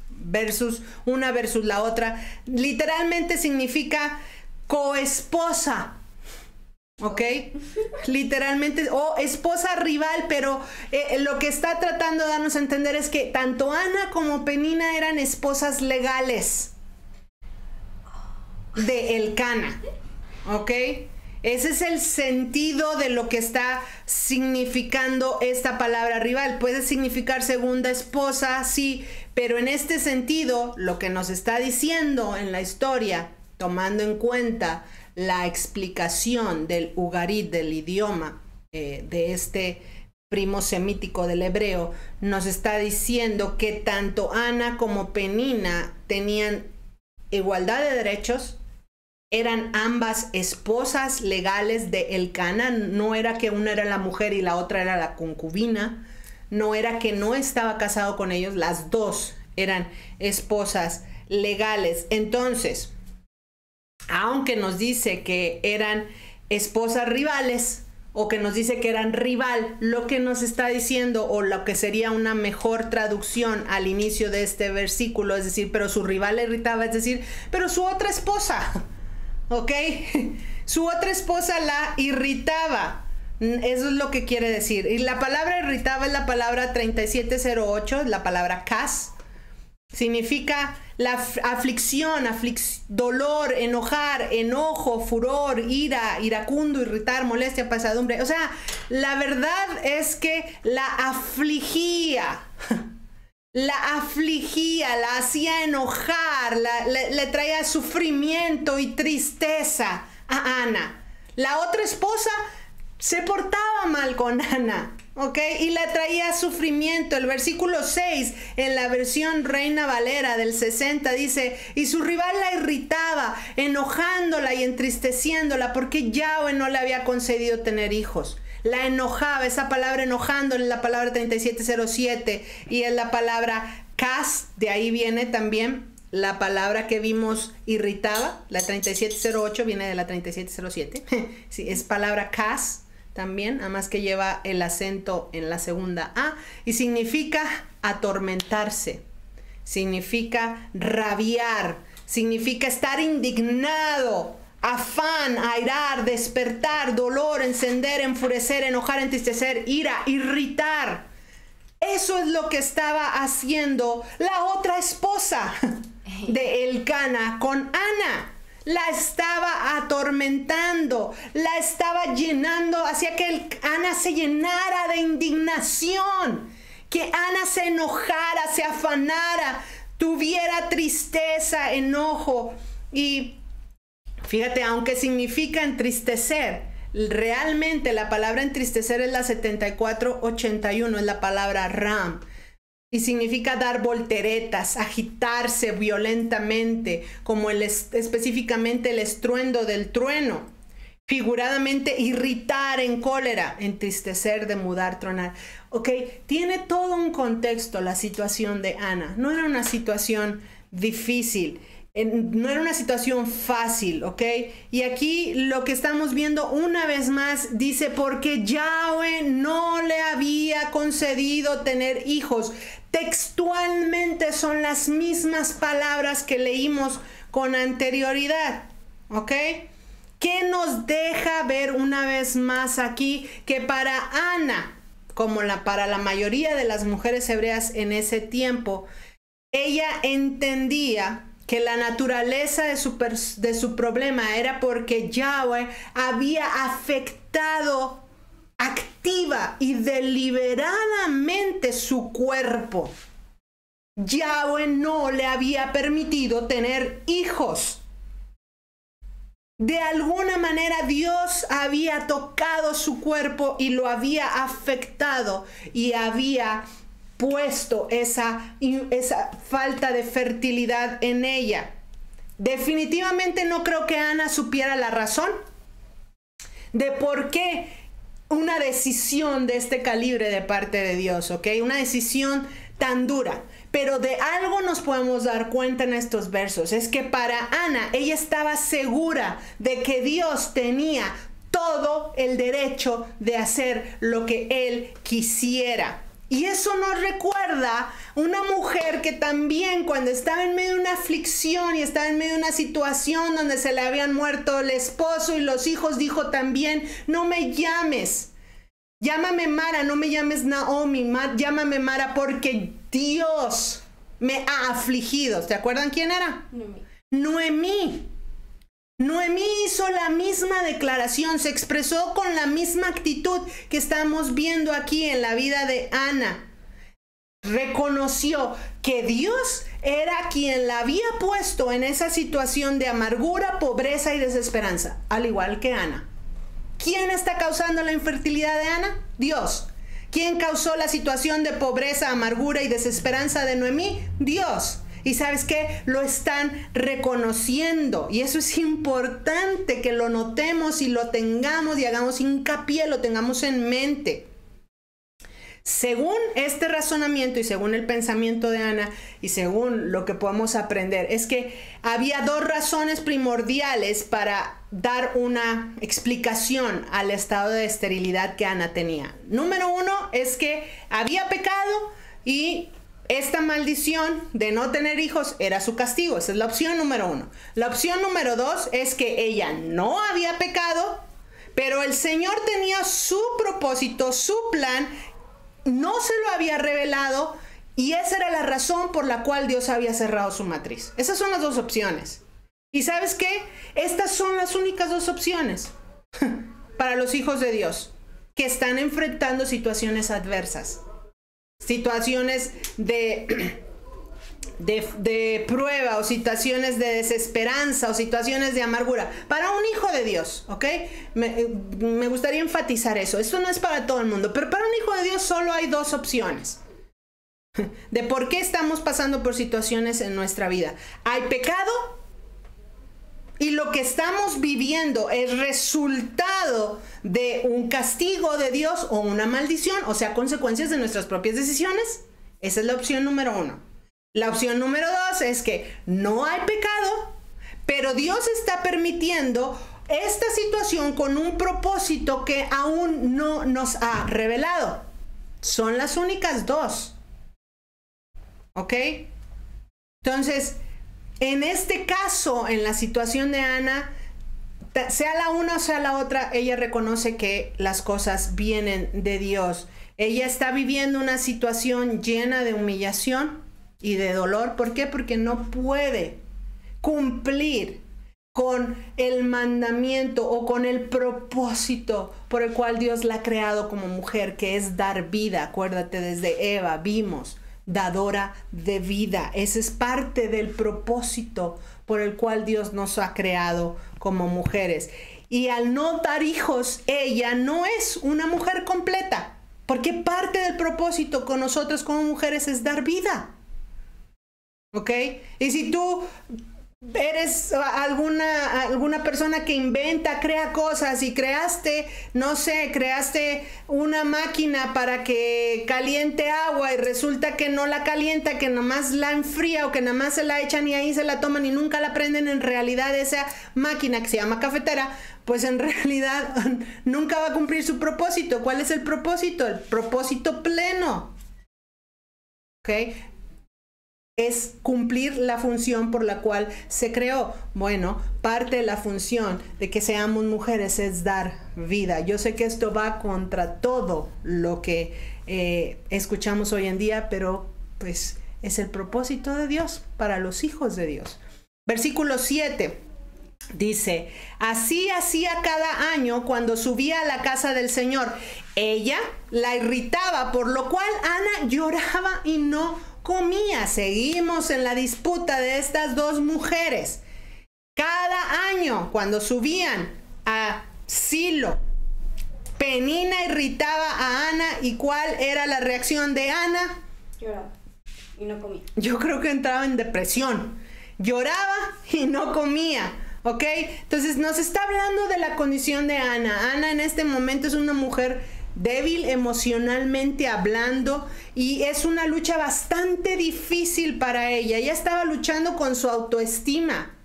versus la otra, literalmente significa coesposa. ¿ok? Literalmente, o esposa rival, pero lo que está tratando de darnos a entender es que tanto Ana como Penina eran esposas legales de Elcana, ¿ok? Ese es el sentido de lo que está significando esta palabra rival. Puede significar segunda esposa, sí, pero en este sentido, lo que nos está diciendo en la historia, tomando en cuenta la explicación del ugarit, del idioma de este primo semítico del hebreo, nos está diciendo que tanto Ana como Penina tenían igualdad de derechos, eran ambas esposas legales de Elcana, no era que una era la mujer y la otra era la concubina, no era que no estaba casado con ellos, las dos eran esposas legales. Entonces, aunque nos dice que eran esposas rivales o que nos dice que eran rival, lo que nos está diciendo, o lo que sería una mejor traducción al inicio de este versículo, es decir, pero su rival le irritaba, es decir, pero su otra esposa, ¿ok? Su otra esposa la irritaba. Eso es lo que quiere decir. Y la palabra irritaba es la palabra 3708, la palabra kas. Significa la aflicción, dolor, enojar, enojo, furor, ira, iracundo, irritar, molestia, pesadumbre. O sea, la verdad es que la afligía, la hacía enojar, le traía sufrimiento y tristeza a Ana. La otra esposa se portaba mal con Ana, ¿ok? Y le traía sufrimiento. El versículo 6, en la versión Reina Valera del 60, dice, y su rival la irritaba, enojándola y entristeciéndola, porque Yahweh no le había concedido tener hijos. La enojaba. Esa palabra enojándola es la palabra 3707 y es la palabra kas, de ahí viene también la palabra que vimos irritaba. La 3708 viene de la 3707. Sí, es palabra kas también, además que lleva el acento en la segunda A, y significa atormentarse, significa rabiar, significa estar indignado, afán, airar, despertar, dolor, encender, enfurecer, enojar, entristecer, ira, irritar. Eso es lo que estaba haciendo la otra esposa de Elcana con Ana. La estaba atormentando, la estaba llenando, hacía que Ana se llenara de indignación, que Ana se enojara, se afanara, tuviera tristeza, enojo. Y fíjate, aunque significa entristecer, realmente la palabra entristecer es la 7481, es la palabra ram. Y significa dar volteretas, agitarse violentamente, como específicamente el estruendo del trueno. Figuradamente, irritar, en cólera, entristecer, demudar, tronar. Ok, tiene todo un contexto la situación de Ana. No era una situación difícil, no era una situación fácil, ¿ok? Y aquí lo que estamos viendo una vez más dice, porque Yahweh no le había concedido tener hijos. Textualmente son las mismas palabras que leímos con anterioridad, ¿ok? ¿Qué nos deja ver una vez más aquí? Que para Ana, como para la mayoría de las mujeres hebreas en ese tiempo, ella entendía que la naturaleza de su problema era porque Yahweh había afectado activa y deliberadamente su cuerpo. Yahweh no le había permitido tener hijos. De alguna manera Dios había tocado su cuerpo y lo había afectado y había puesto esa falta de fertilidad en ella. Definitivamente no creo que Ana supiera la razón de por qué una decisión de este calibre de parte de Dios, ¿ok? Una decisión tan dura. Pero de algo nos podemos dar cuenta en estos versos, es que para Ana, ella estaba segura de que Dios tenía todo el derecho de hacer lo que Él quisiera. Y eso nos recuerda una mujer que también cuando estaba en medio de una aflicción y estaba en medio de una situación donde se le habían muerto el esposo y los hijos, dijo también, no me llames, llámame Mara, no me llames Naomi, llámame Mara porque Dios me ha afligido. ¿Se acuerdan quién era? Noemí. Noemí hizo la misma declaración, se expresó con la misma actitud que estamos viendo aquí en la vida de Ana. Reconoció que Dios era quien la había puesto en esa situación de amargura, pobreza y desesperanza, al igual que Ana. ¿Quién está causando la infertilidad de Ana? Dios. ¿Quién causó la situación de pobreza, amargura y desesperanza de Noemí? Dios. Y ¿sabes qué? Lo están reconociendo. Y eso es importante que lo notemos y lo tengamos y hagamos hincapié, lo tengamos en mente. Según este razonamiento y según el pensamiento de Ana y según lo que podemos aprender, es que había dos razones primordiales para dar una explicación al estado de esterilidad que Ana tenía. Número uno es que había pecado y esta maldición de no tener hijos era su castigo. Esa es la opción número uno. La opción número dos es que ella no había pecado, pero el Señor tenía su propósito, su plan, no se lo había revelado y esa era la razón por la cual Dios había cerrado su matriz. Esas son las dos opciones. ¿Y sabes qué? Estas son las únicas dos opciones para los hijos de Dios que están enfrentando situaciones adversas. Situaciones de prueba o situaciones de desesperanza o situaciones de amargura. Para un hijo de Dios, ¿ok? Me gustaría enfatizar eso. Esto no es para todo el mundo, pero para un hijo de Dios solo hay dos opciones de por qué estamos pasando por situaciones en nuestra vida. Hay pecado y lo que estamos viviendo es resultado de un castigo de Dios o una maldición, o sea, consecuencias de nuestras propias decisiones. Esa es la opción número uno. La opción número dos es que no hay pecado, pero Dios está permitiendo esta situación con un propósito que aún no nos ha revelado. Son las únicas dos. ¿Ok? Entonces, en este caso, en la situación de Ana, sea la una o sea la otra, ella reconoce que las cosas vienen de Dios. Ella está viviendo una situación llena de humillación y de dolor. ¿Por qué? Porque no puede cumplir con el mandamiento o con el propósito por el cual Dios la ha creado como mujer, que es dar vida. Acuérdate, desde Eva vimos, dadora de vida. Ese es parte del propósito por el cual Dios nos ha creado como mujeres. Y al no dar hijos, ella no es una mujer completa, porque parte del propósito con nosotros como mujeres es dar vida. ¿Ok? Y si tú eres alguna persona que inventa, crea cosas y creaste, no sé, creaste una máquina para que caliente agua y resulta que no la calienta, que nomás la enfría o que nomás se la echan y ahí se la toman y nunca la prenden, en realidad esa máquina que se llama cafetera, pues en realidad nunca va a cumplir su propósito. ¿Cuál es el propósito? El propósito pleno. ¿Ok? Es cumplir la función por la cual se creó. Bueno, parte de la función de que seamos mujeres es dar vida. Yo sé que esto va contra todo lo que escuchamos hoy en día, pero pues es el propósito de Dios para los hijos de Dios. Versículo 7 dice: así hacía cada año cuando subía a la casa del Señor. Ella la irritaba, por lo cual Ana lloraba y no comía. Seguimos en la disputa de estas dos mujeres. Cada año cuando subían a Silo, Penina irritaba a Ana. ¿Y cuál era la reacción de Ana? Lloraba y no comía. Yo creo que entraba en depresión. Lloraba y no comía. ¿Ok? Entonces nos está hablando de la condición de Ana. Ana en este momento es una mujer débil emocionalmente hablando y es una lucha bastante difícil para ella. Ella estaba luchando con su autoestima.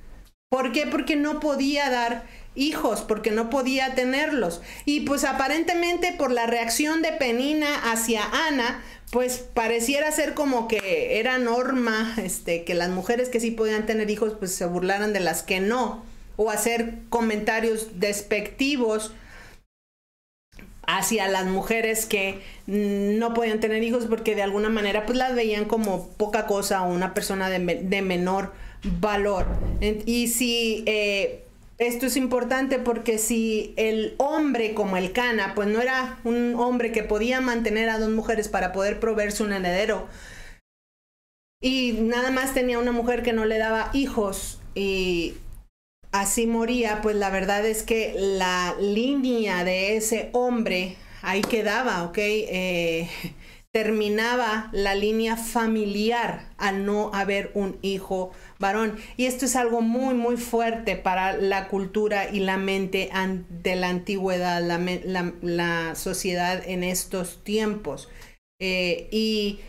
¿Por qué? Porque no podía dar hijos porque no podía tenerlos. Y pues aparentemente por la reacción de Penina hacia Ana, pues pareciera ser como que era norma que las mujeres que sí podían tener hijos pues se burlaran de las que no, o hacer comentarios despectivos hacia las mujeres que no podían tener hijos porque de alguna manera pues las veían como poca cosa o una persona de menor valor. Y si esto es importante porque si el hombre como el Cana pues no era un hombre que podía mantener a 2 mujeres para poder proveerse un heredero y nada más tenía una mujer que no le daba hijos y así moría, pues la verdad es que la línea de ese hombre ahí quedaba, ¿ok? Terminaba la línea familiar al no haber un hijo varón. Y esto es algo muy, muy fuerte para la cultura y la mente de la antigüedad, la sociedad en estos tiempos. Y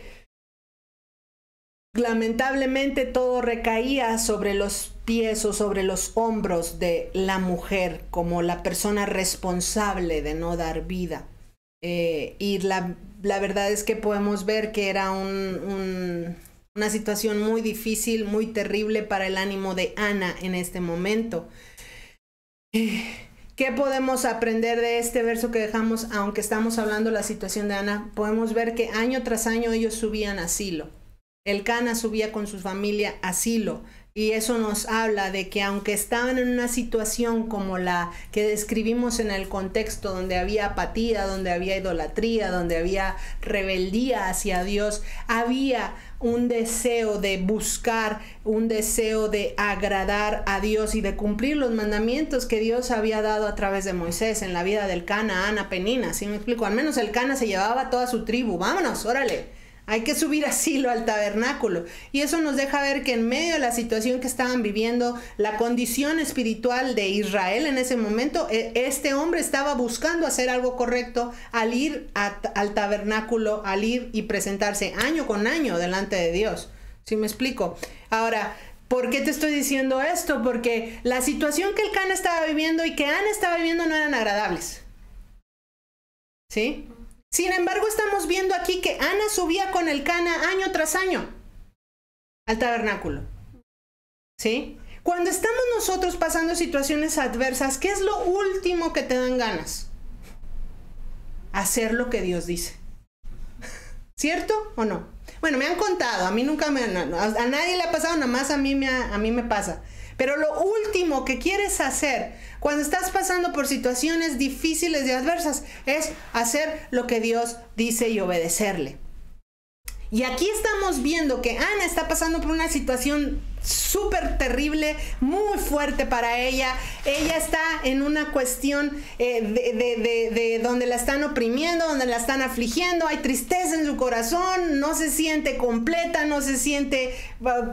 lamentablemente todo recaía sobre los pies o sobre los hombros de la mujer como la persona responsable de no dar vida. Y la verdad es que podemos ver que era una situación muy difícil, muy terrible para el ánimo de Ana en este momento. ¿Qué podemos aprender de este verso que dejamos? Aunque estamos hablando de la situación de Ana, podemos ver que año tras año ellos subían a Silo. El Cana subía con su familia a Silo. Y eso nos habla de que aunque estaban en una situación como la que describimos en el contexto, donde había apatía, donde había idolatría, donde había rebeldía hacia Dios, había un deseo de buscar, un deseo de agradar a Dios y de cumplir los mandamientos que Dios había dado a través de Moisés en la vida del Cana, Ana, Penina. ¿Sí me explico? Al menos el Cana se llevaba a toda su tribu. Vámonos, órale. Hay que subir a Silo, al tabernáculo. Y eso nos deja ver que en medio de la situación que estaban viviendo, la condición espiritual de Israel en ese momento, este hombre estaba buscando hacer algo correcto al ir al tabernáculo, al ir y presentarse año con año delante de Dios. ¿Sí me explico? Ahora, ¿por qué te estoy diciendo esto? Porque la situación que el Cana estaba viviendo y que Ana estaba viviendo no eran agradables. ¿Sí? Sin embargo, estamos viendo aquí que Ana subía con el Cana año tras año al tabernáculo. ¿Sí? Cuando estamos nosotros pasando situaciones adversas, ¿qué es lo último que te dan ganas? Hacer lo que Dios dice. ¿Cierto o no? Bueno, me han contado, a mí nunca a nadie le ha pasado, nada más a mí me pasa. Pero lo último que quieres hacer cuando estás pasando por situaciones difíciles y adversas es hacer lo que Dios dice y obedecerle. Y aquí estamos viendo que Ana está pasando por una situación súper terrible, muy fuerte para ella. Ella está en una cuestión de donde la están oprimiendo, donde la están afligiendo. Hay tristeza en su corazón, no se siente completa, no se siente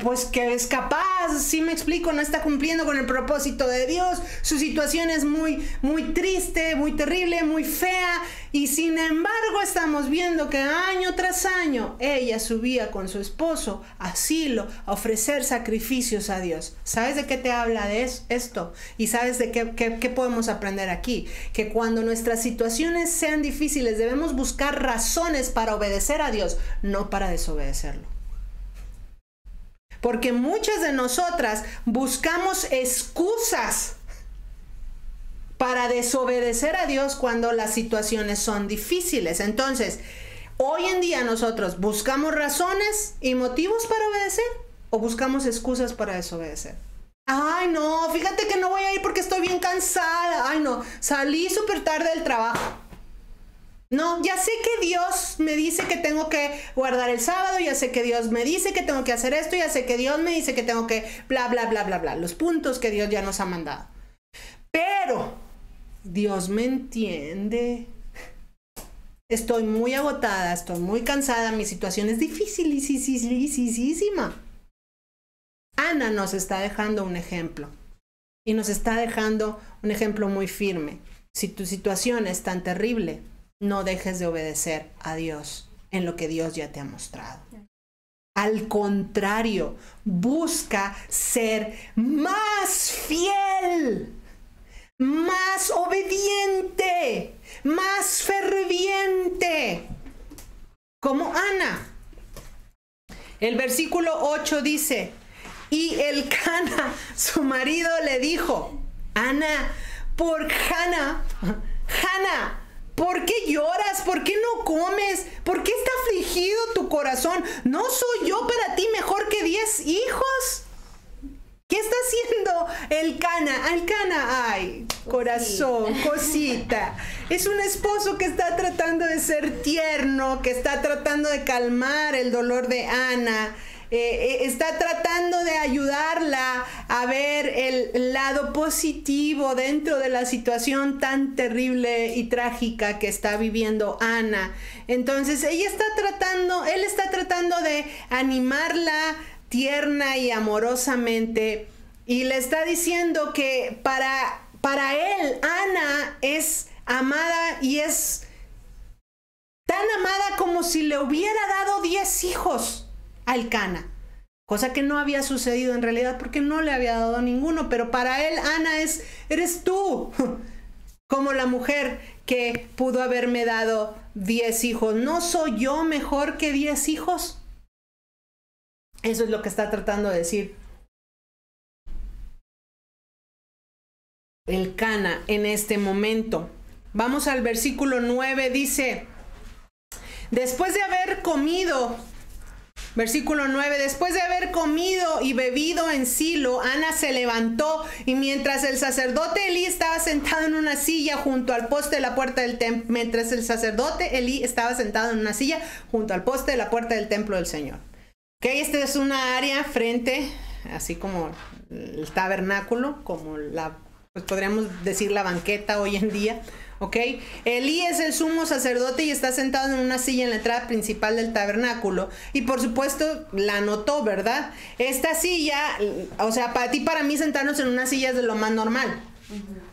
pues que es capaz. ¿Sí me explico? No está cumpliendo con el propósito de Dios. Su situación es muy, muy triste, muy terrible, muy fea. Y sin embargo estamos viendo que año tras año ella subía con su esposo a Silo a ofrecer sacrificios a Dios. ¿Sabes de qué te habla de esto? ¿Y sabes de qué podemos aprender aquí? Que cuando nuestras situaciones sean difíciles debemos buscar razones para obedecer a Dios, no para desobedecerlo. Porque muchas de nosotras buscamos excusas para desobedecer a Dios cuando las situaciones son difíciles. Entonces, hoy en día nosotros buscamos razones y motivos para obedecer o buscamos excusas para desobedecer. Ay, no, fíjate que no voy a ir porque estoy bien cansada. Ay, no, salí súper tarde del trabajo. No, ya sé que Dios me dice que tengo que guardar el sábado, ya sé que Dios me dice que tengo que hacer esto, ya sé que Dios me dice que tengo que bla, bla, bla, bla, bla. Los puntos que Dios ya nos ha mandado. Pero Dios me entiende. Estoy muy agotada, estoy muy cansada, mi situación es dificilísima. Ana nos está dejando un ejemplo. Y nos está dejando un ejemplo muy firme. Si tu situación es tan terrible, no dejes de obedecer a Dios en lo que Dios ya te ha mostrado. Al contrario, busca ser más fiel. más obediente, más ferviente, como Ana. El versículo 8 dice, y Elcana, su marido, le dijo, Hannah, ¿por qué lloras? ¿Por qué no comes? ¿Por qué está afligido tu corazón? ¿No soy yo para ti mejor que 10 hijos? ¿Qué está haciendo Elcana? Ay, corazón, cosita. Es un esposo que está tratando de ser tierno, que está tratando de calmar el dolor de Ana. Está tratando de ayudarla a ver el lado positivo dentro de la situación tan terrible y trágica que está viviendo Ana. Entonces él está tratando de animarla tierna y amorosamente, y le está diciendo que para él Ana es amada, y es tan amada como si le hubiera dado 10 hijos a Elcana, cosa que no había sucedido en realidad porque no le había dado ninguno, pero para él Ana eres tú, como la mujer que pudo haberme dado 10 hijos. ¿No soy yo mejor que 10 hijos? Eso es lo que está tratando de decir Elcana en este momento. Vamos al versículo 9, dice, después de haber comido, versículo 9, después de haber comido y bebido en Silo, Ana se levantó, y mientras el sacerdote Elí estaba sentado en una silla junto al poste de la puerta del templo, del templo del Señor. Ok, esta es una área frente, así como el tabernáculo, como pues podríamos decir la banqueta hoy en día. Ok, Elí es el sumo sacerdote y está sentado en una silla en la entrada principal del tabernáculo, y por supuesto la notó, ¿verdad? Esta silla, o sea, para ti y para mí sentarnos en una silla es de lo más normal.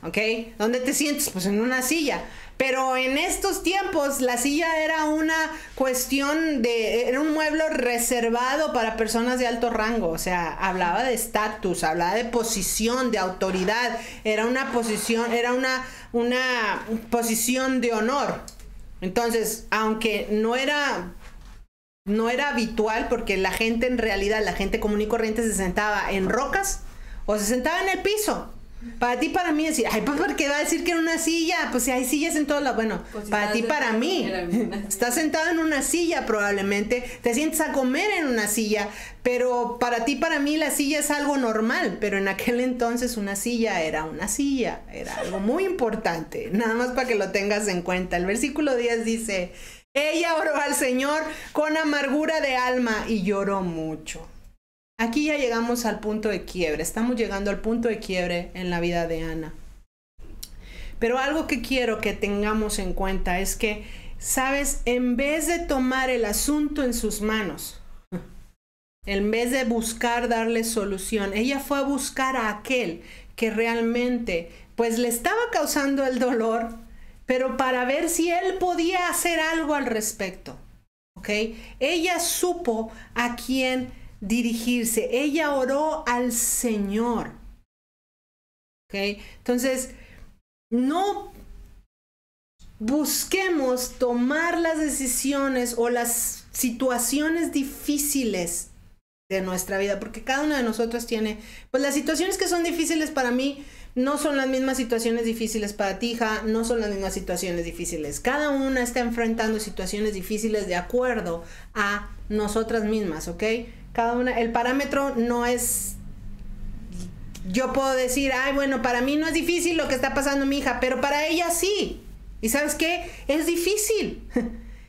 ¿Ok? ¿Dónde te sientes? Pues en una silla. Pero en estos tiempos la silla era una cuestión era un mueble reservado para personas de alto rango. O sea, hablaba de estatus, hablaba de posición, de autoridad. Era una posición de honor. Entonces, aunque no era habitual, porque la gente común y corriente se sentaba en rocas o se sentaba en el piso. Para ti, para mí, decir, ay, pues porque va a decir que era una silla, pues si hay sillas en todos lados. Bueno, pues si para ti, para mí, estás sentado en una silla, probablemente te sientes a comer en una silla, pero para ti, para mí, la silla es algo normal, pero en aquel entonces una silla, era algo muy importante, nada más para que lo tengas en cuenta. El versículo 10 dice, ella oró al Señor con amargura de alma y lloró mucho. Aquí ya llegamos al punto de quiebre, estamos llegando al punto de quiebre en la vida de Ana. Pero algo que quiero que tengamos en cuenta es que, ¿sabes? En vez de tomar el asunto en sus manos, en vez de buscar darle solución, ella fue a buscar a aquel que realmente, pues le estaba causando el dolor, pero para ver si él podía hacer algo al respecto. ¿Ok? Ella supo a quién dirigirse. Ella oró al Señor. ¿Ok? Entonces, no busquemos tomar las decisiones o las situaciones difíciles de nuestra vida, porque cada uno de nosotros tiene, pues las situaciones que son difíciles para mí no son las mismas situaciones difíciles para ti, hija, no son las mismas situaciones difíciles. Cada una está enfrentando situaciones difíciles de acuerdo a nosotras mismas, ¿ok? Cada una, el parámetro no es, yo puedo decir, ay, bueno, para mí no es difícil lo que está pasando mi hija, pero para ella sí. ¿Y sabes qué? Es difícil.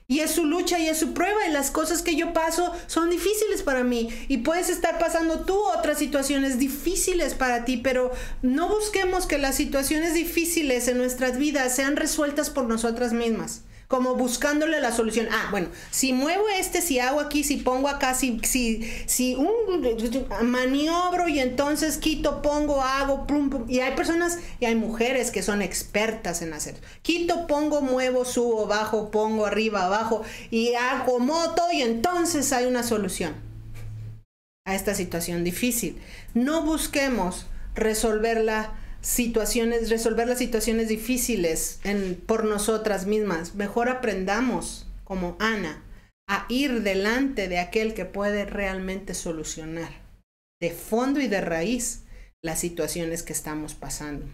Y es su lucha y es su prueba, y las cosas que yo paso son difíciles para mí. Y puedes estar pasando tú otras situaciones difíciles para ti, pero no busquemos que las situaciones difíciles en nuestras vidas sean resueltas por nosotras mismas, como buscándole la solución. Ah, bueno, si muevo si hago aquí, si pongo acá, si maniobro y entonces quito, pongo, hago, plum, plum. Y hay personas y hay mujeres que son expertas en hacer. Quito, pongo, muevo, subo, bajo, pongo, arriba, abajo y acomodo, y entonces hay una solución a esta situación difícil. No busquemos resolverla situaciones, resolver las situaciones difíciles por nosotras mismas. Mejor aprendamos, como Ana, a ir delante de aquel que puede realmente solucionar de fondo y de raíz las situaciones que estamos pasando.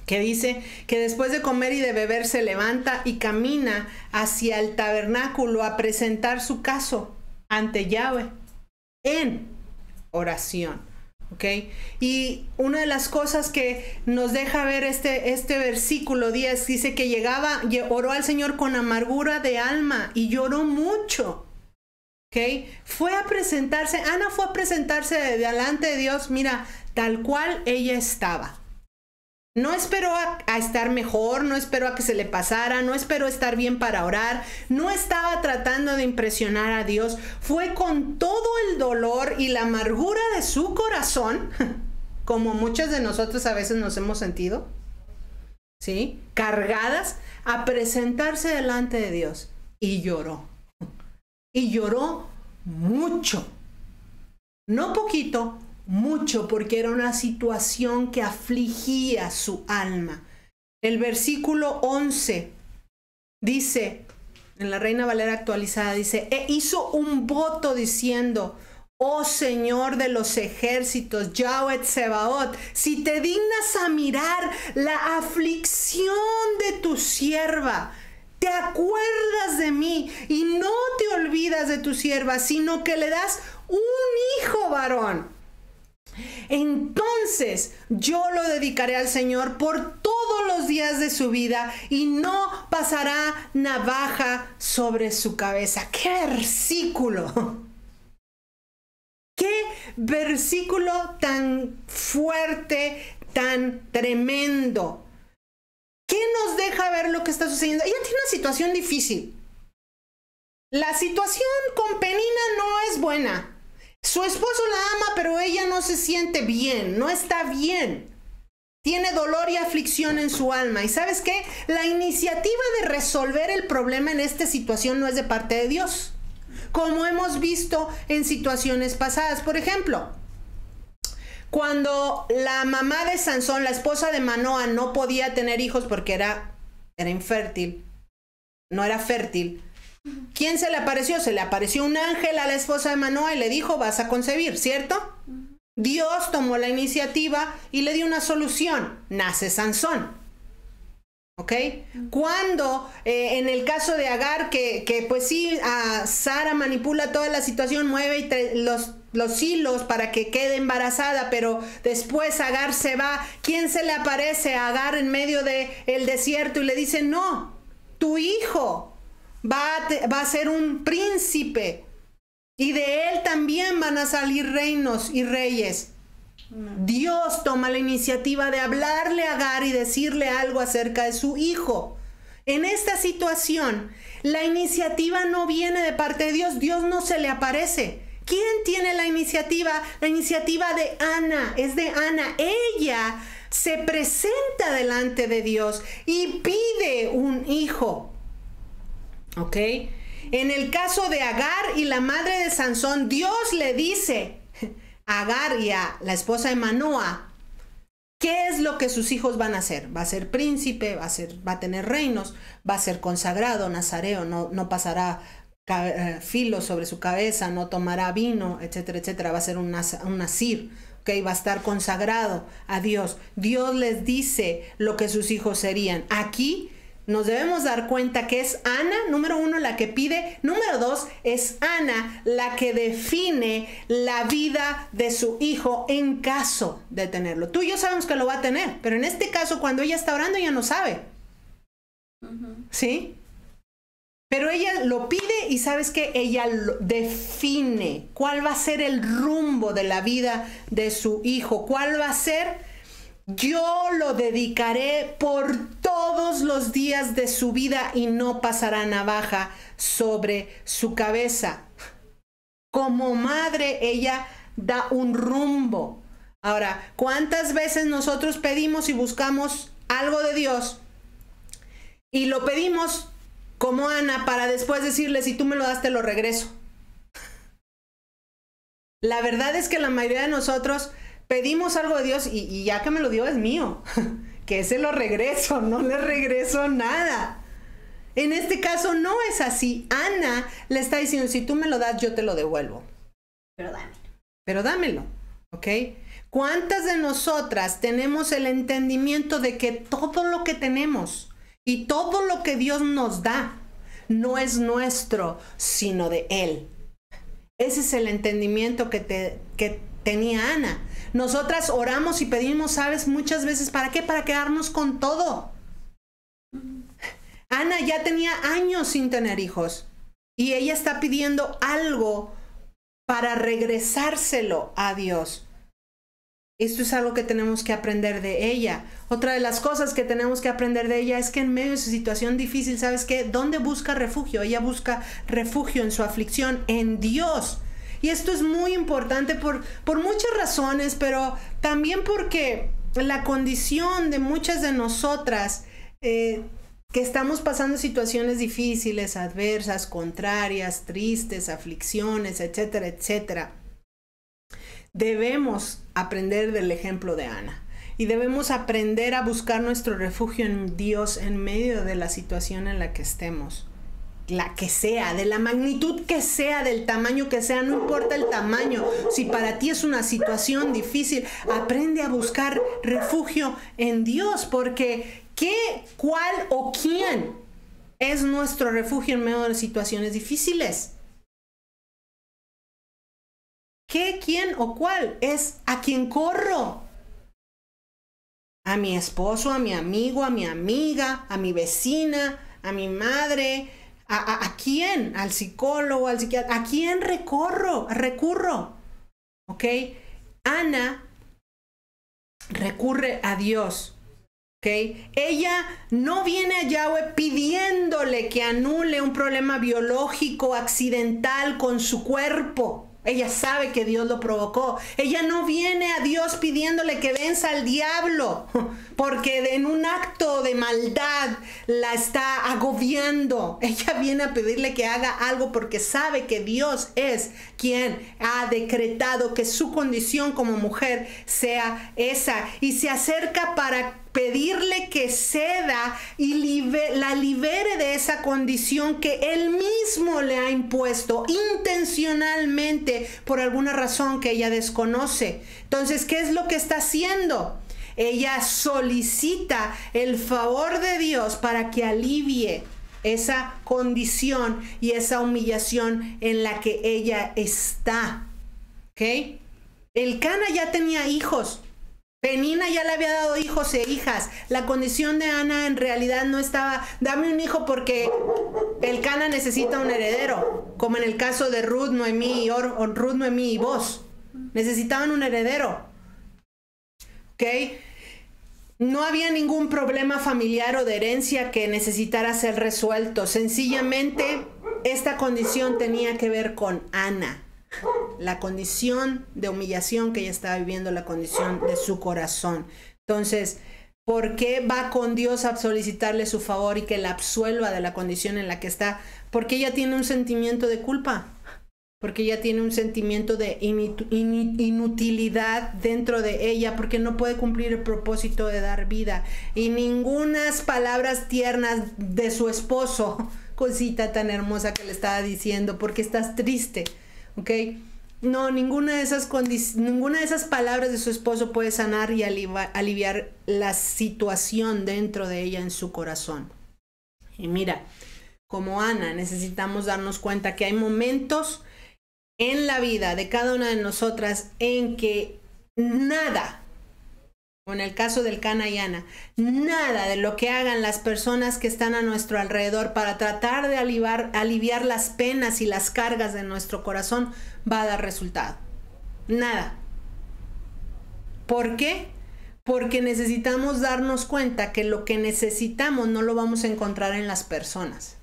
Que dice que después de comer y de beber se levanta y camina hacia el tabernáculo a presentar su caso ante Yahweh en oración. ¿Ok? Y una de las cosas que nos deja ver este versículo 10 dice que oró al Señor con amargura de alma y lloró mucho. ¿Ok? Ana fue a presentarse delante de Dios, mira, tal cual ella estaba. No esperó a estar mejor, no esperó a que se le pasara, no esperó estar bien para orar, no estaba tratando de impresionar a Dios. Fue con todo el dolor y la amargura de su corazón, como muchas de nosotros a veces nos hemos sentido, ¿sí? Cargadas a presentarse delante de Dios. Y lloró. Y lloró mucho. No poquito, mucho, porque era una situación que afligía su alma. El versículo 11 dice, en la Reina Valera actualizada, dice, hizo un voto diciendo, oh Señor de los ejércitos, Yahweh Tsebaot, si te dignas a mirar la aflicción de tu sierva, te acuerdas de mí y no te olvidas de tu sierva, sino que le das un hijo varón. Entonces yo lo dedicaré al Señor por todos los días de su vida y no pasará navaja sobre su cabeza. ¡Qué versículo! ¡Qué versículo tan fuerte, tan tremendo! ¿Qué nos deja ver lo que está sucediendo? Ella tiene una situación difícil. La situación con Penina no es buena. Su esposo la ama, pero ella no se siente bien, no está bien. Tiene dolor y aflicción en su alma. ¿Y sabes qué? La iniciativa de resolver el problema en esta situación no es de parte de Dios, como hemos visto en situaciones pasadas. Por ejemplo, cuando la mamá de Sansón, la esposa de Manoa, no podía tener hijos porque era infértil, no era fértil, ¿quién se le apareció? Se le apareció un ángel a la esposa de Manoa y le dijo, vas a concebir, ¿cierto? Dios tomó la iniciativa y le dio una solución. Nace Sansón. ¿Ok? Cuando en el caso de Agar, que pues sí, Sara manipula toda la situación, mueve los hilos para que quede embarazada, pero después Agar se va. ¿Quién se le aparece a Agar en medio del desierto y le dice, no, tu hijo va a ser un príncipe y de él también van a salir reinos y reyes? Dios toma la iniciativa de hablarle a Agar y decirle algo acerca de su hijo. En esta situación, la iniciativa no viene de parte de Dios. Dios no se le aparece. ¿Quién tiene la iniciativa? La iniciativa de Ana, es de Ana. Ella se presenta delante de Dios y pide un hijo. ¿Ok? En el caso de Agar y la madre de Sansón, Dios le dice a Agar y a la esposa de Manoa qué es lo que sus hijos van a hacer. Va a ser príncipe, va a tener reinos, va a ser consagrado, nazareo, no pasará filo sobre su cabeza, no tomará vino, etcétera, etcétera. Va a ser un nazir. Okay, va a estar consagrado a Dios. Dios les dice lo que sus hijos serían. Aquí nos debemos dar cuenta que es Ana, número uno, la que pide. Número dos, es Ana la que define la vida de su hijo en caso de tenerlo. Tú y yo sabemos que lo va a tener, pero en este caso, cuando ella está orando, ella no sabe. ¿Sí? Pero ella lo pide y sabes que ella lo define cuál va a ser el rumbo de la vida de su hijo. ¿Cuál va a ser? Yo lo dedicaré por todos los días de su vida y no pasará navaja sobre su cabeza. Como madre, ella da un rumbo. Ahora, ¿cuántas veces nosotros pedimos y buscamos algo de Dios y lo pedimos como Ana para después decirle, si tú me lo das, te lo regreso? La verdad es que la mayoría de nosotros pedimos algo de Dios y ya que me lo dio es mío. Que se lo regreso, no le regreso nada. En este caso no es así. Ana le está diciendo, si tú me lo das, yo te lo devuelvo. Pero dámelo. Pero dámelo, ¿ok? ¿Cuántas de nosotras tenemos el entendimiento de que todo lo que tenemos y todo lo que Dios nos da no es nuestro, sino de Él? Ese es el entendimiento que tenía Ana. Nosotras oramos y pedimos, ¿sabes? Muchas veces, ¿para qué? Para quedarnos con todo. Ana ya tenía años sin tener hijos y ella está pidiendo algo para regresárselo a Dios. Esto es algo que tenemos que aprender de ella. Otra de las cosas que tenemos que aprender de ella es que en medio de su situación difícil, ¿sabes qué? ¿Dónde busca refugio? Ella busca refugio en su aflicción, en Dios. Y esto es muy importante por muchas razones, pero también porque la condición de muchas de nosotras que estamos pasando situaciones difíciles, adversas, contrarias, tristes, aflicciones, etcétera, etcétera. Debemos aprender del ejemplo de Ana y debemos aprender a buscar nuestro refugio en Dios en medio de la situación en la que estemos. La que sea, de la magnitud que sea, del tamaño que sea, no importa el tamaño. Si para ti es una situación difícil, aprende a buscar refugio en Dios, porque ¿qué, cuál o quién es nuestro refugio en medio de situaciones difíciles? ¿Qué, quién o cuál es a quien corro? ¿A mi esposo, a mi amigo, a mi amiga, a mi vecina, a mi madre? ¿A quién? ¿Al psicólogo, al psiquiatra? ¿A quién recurro? ¿Ok? Ana recurre a Dios. ¿Ok? Ella no viene a Yahweh pidiéndole que anule un problema biológico accidental con su cuerpo. Ella sabe que Dios lo provocó. Ella no viene a Dios pidiéndole que venza al diablo, porque en un acto de maldad la está agobiando. Ella viene a pedirle que haga algo porque sabe que Dios es quien ha decretado que su condición como mujer sea esa. Y se acerca para pedirle que ceda y la libere de esa condición que él mismo le ha impuesto intencionalmente por alguna razón que ella desconoce. Entonces, ¿qué es lo que está haciendo? Ella solicita el favor de Dios para que alivie esa condición y esa humillación en la que ella está. ¿Ok? Elcana ya tenía hijos. Penina ya le había dado hijos e hijas. La condición de Ana en realidad no estaba, dame un hijo porque Elcana necesita un heredero, como en el caso de Ruth, Noemí y Boz. Necesitaban un heredero. ¿Ok? No había ningún problema familiar o de herencia que necesitara ser resuelto. Sencillamente, esta condición tenía que ver con Ana. La condición de humillación que ella estaba viviendo, la condición de su corazón. Entonces, ¿por qué va con Dios a solicitarle su favor y que la absuelva de la condición en la que está? Porque ella tiene un sentimiento de culpa. Porque ella tiene un sentimiento de inutilidad dentro de ella, porque no puede cumplir el propósito de dar vida. Y ningunas palabras tiernas de su esposo, cosita tan hermosa que le estaba diciendo, porque estás triste, ¿ok? No, ninguna de esas palabras de su esposo puede sanar y aliviar la situación dentro de ella en su corazón. Y mira, como Ana, necesitamos darnos cuenta que hay momentos en la vida de cada una de nosotras en que nada, o en el caso del Elcana y Ana, nada de lo que hagan las personas que están a nuestro alrededor para tratar de aliviar las penas y las cargas de nuestro corazón va a dar resultado. Nada. ¿Por qué? Porque necesitamos darnos cuenta que lo que necesitamos no lo vamos a encontrar en las personas.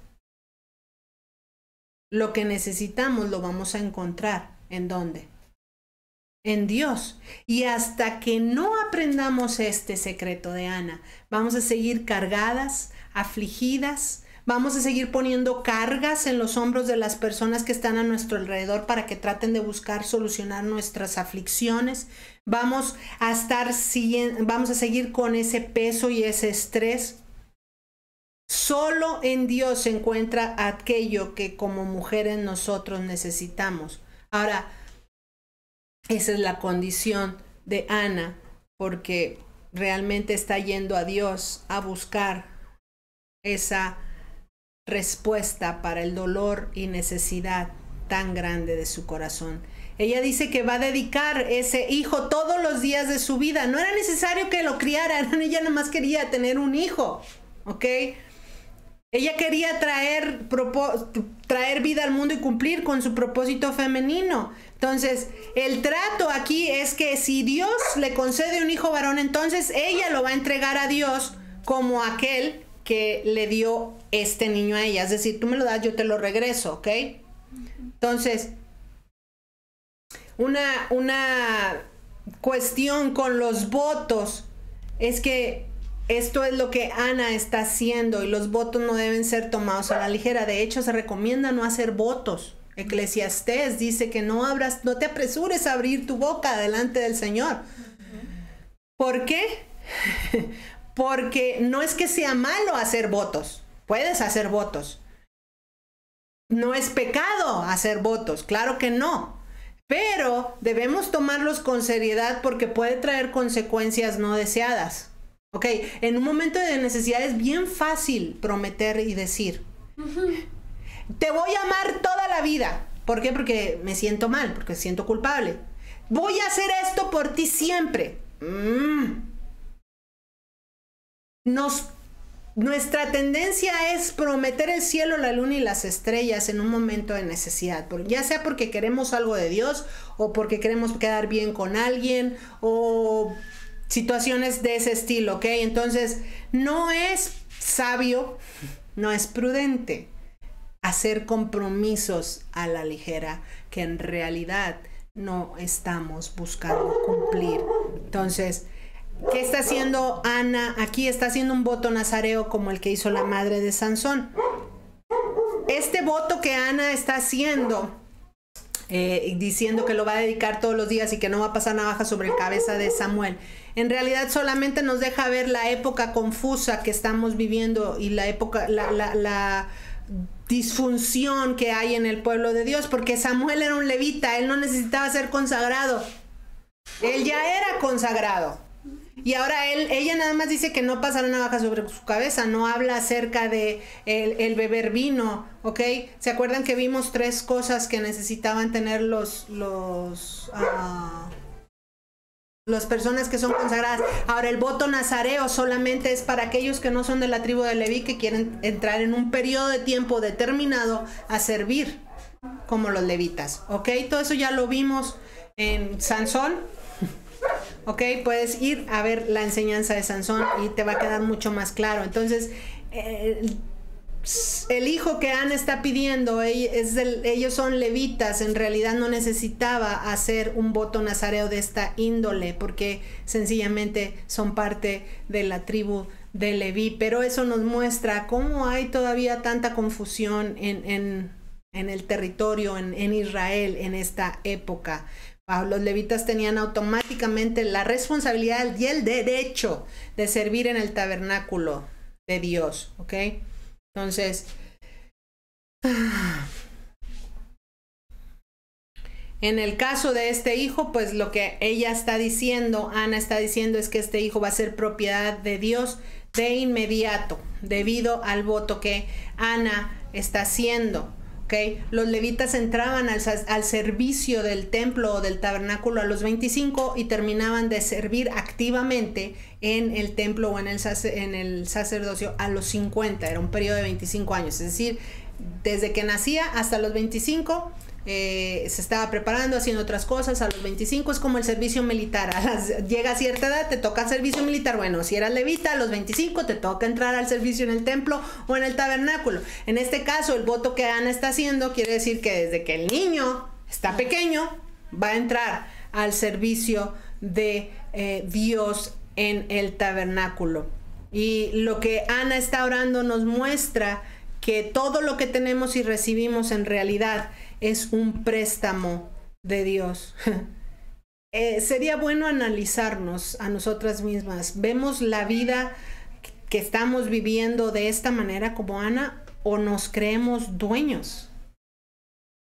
Lo que necesitamos lo vamos a encontrar. ¿En dónde? En Dios. Y hasta que no aprendamos este secreto de Ana, vamos a seguir cargadas, afligidas, Vamos a seguir poniendo cargas en los hombros de las personas que están a nuestro alrededor para que traten de buscar solucionar nuestras aflicciones. Vamos a seguir con ese peso y ese estrés. Solo en Dios se encuentra aquello que como mujeres nosotros necesitamos. Ahora, esa es la condición de Ana, porque realmente está yendo a Dios a buscar esa respuesta para el dolor y necesidad tan grande de su corazón. Ella dice que va a dedicar ese hijo todos los días de su vida. No era necesario que lo criara, ella nada más quería tener un hijo, ¿ok? Ella quería traer vida al mundo y cumplir con su propósito femenino. Entonces, el trato aquí es que si Dios le concede un hijo varón, entonces ella lo va a entregar a Dios como aquel que le dio este niño a ella. Es decir, tú me lo das, yo te lo regreso, ¿ok? Entonces, una cuestión con los votos es que esto es lo que Ana está haciendo y los votos no deben ser tomados a la ligera. De hecho, se recomienda no hacer votos. Eclesiastés dice que no te apresures a abrir tu boca delante del Señor. ¿Por qué? Porque no es que sea malo hacer votos. Puedes hacer votos. No es pecado hacer votos, claro que no. Pero debemos tomarlos con seriedad porque puede traer consecuencias no deseadas. Ok, en un momento de necesidad es bien fácil prometer y decir, te voy a amar toda la vida. ¿Por qué? Porque me siento mal, porque me siento culpable. Voy a hacer esto por ti siempre. Nuestra tendencia es prometer el cielo, la luna y las estrellas en un momento de necesidad, ya sea porque queremos algo de Dios o porque queremos quedar bien con alguien o situaciones de ese estilo, ¿ok? Entonces, no es sabio, no es prudente hacer compromisos a la ligera que en realidad no estamos buscando cumplir. Entonces, ¿qué está haciendo Ana? Aquí está haciendo un voto nazareo como el que hizo la madre de Sansón. Este voto que Ana está haciendo, diciendo que lo va a dedicar todos los días y que no va a pasar navaja sobre la cabeza de Samuel, en realidad solamente nos deja ver la época confusa que estamos viviendo y la disfunción que hay en el pueblo de Dios, porque Samuel era un levita, él no necesitaba ser consagrado, él ya era consagrado. Y ahora ella nada más dice que no pasará navaja sobre su cabeza, no habla acerca de el beber vino, ¿ok? ¿Se acuerdan que vimos 3 cosas que necesitaban tener las personas que son consagradas? Ahora, el voto nazareo solamente es para aquellos que no son de la tribu de Leví, que quieren entrar en un periodo de tiempo determinado a servir como los levitas, ¿ok? Todo eso ya lo vimos en Sansón. Ok, puedes ir a ver la enseñanza de Sansón y te va a quedar mucho más claro. Entonces, el hijo que Ana está pidiendo, ellos son levitas, en realidad no necesitaba hacer un voto nazareo de esta índole, porque sencillamente son parte de la tribu de Leví. Pero eso nos muestra cómo hay todavía tanta confusión en el territorio, en Israel, en esta época. Los levitas tenían automáticamente la responsabilidad y el derecho de servir en el tabernáculo de Dios, ¿ok? Entonces, en el caso de este hijo, pues lo que ella está diciendo, Ana está diciendo, es que este hijo va a ser propiedad de Dios de inmediato, debido al voto que Ana está haciendo. Okay. Los levitas entraban al servicio del templo o del tabernáculo a los 25 y terminaban de servir activamente en el templo o en el sacerdocio a los 50. Era un periodo de 25 años, es decir, desde que nacía hasta los 25 se estaba preparando, haciendo otras cosas. A los 25 es como el servicio militar. Llega a cierta edad, te toca el servicio militar. Bueno, si eras levita, a los 25 te toca entrar al servicio en el templo o en el tabernáculo. En este caso, el voto que Ana está haciendo quiere decir que desde que el niño está pequeño, va a entrar al servicio de Dios en el tabernáculo. Y lo que Ana está orando nos muestra que todo lo que tenemos y recibimos en realidad es un préstamo de Dios. Sería bueno analizarnos a nosotras mismas. ¿Vemos la vida que estamos viviendo de esta manera como Ana o nos creemos dueños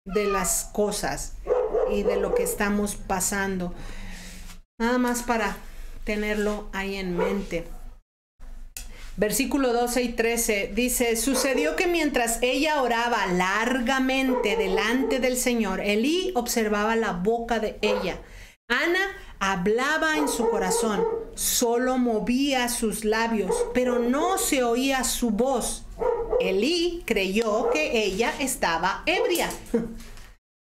de las cosas y de lo que estamos pasando? Nada más para tenerlo ahí en mente. Versículo 12 y 13 dice: sucedió que mientras ella oraba largamente delante del Señor, Elí observaba la boca de ella. Ana hablaba en su corazón, solo movía sus labios, pero no se oía su voz. Elí creyó que ella estaba ebria.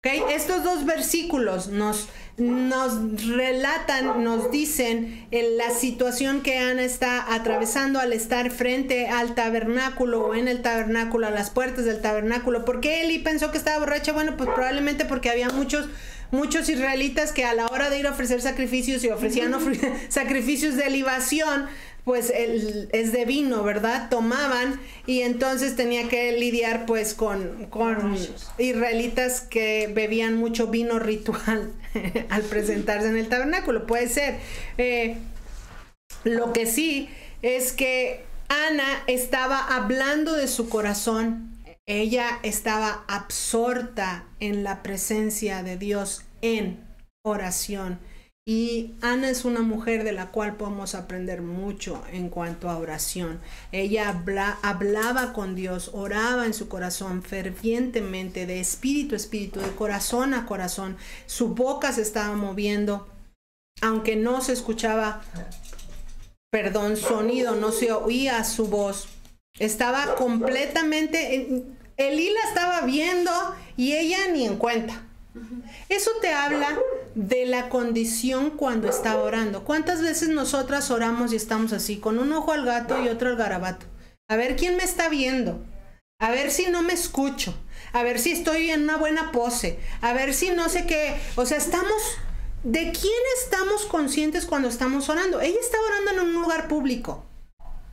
Okay, estos dos versículos nos relatan, nos dicen la situación que Ana está atravesando al estar frente al tabernáculo o en el tabernáculo, a las puertas del tabernáculo. ¿Por qué Elí pensó que estaba borracha? Bueno, pues probablemente porque había muchos israelitas que a la hora de ir a ofrecer sacrificios y ofrecían sacrificios de libación, pues es de vino, ¿verdad? Tomaban, y entonces tenía que lidiar pues con israelitas que bebían mucho vino ritual al presentarse en el tabernáculo. Puede ser. Lo que sí es que Ana estaba hablando de su corazón. Ella estaba absorta en la presencia de Dios en oración. Y Ana es una mujer de la cual podemos aprender mucho en cuanto a oración. Ella hablaba con Dios, oraba en su corazón fervientemente, de espíritu a espíritu, de corazón a corazón. Su boca se estaba moviendo, aunque no se escuchaba, sonido, no se oía su voz. Estaba completamente, Elí la estaba viendo y ella ni en cuenta. Eso te habla de la condición cuando está orando. ¿Cuántas veces nosotras oramos y estamos así, con un ojo al gato y otro al garabato? A ver quién me está viendo, a ver si no me escucho, a ver si estoy en una buena pose, a ver si no sé qué. O sea, ¿de quién estamos conscientes cuando estamos orando? Ella está orando en un lugar público,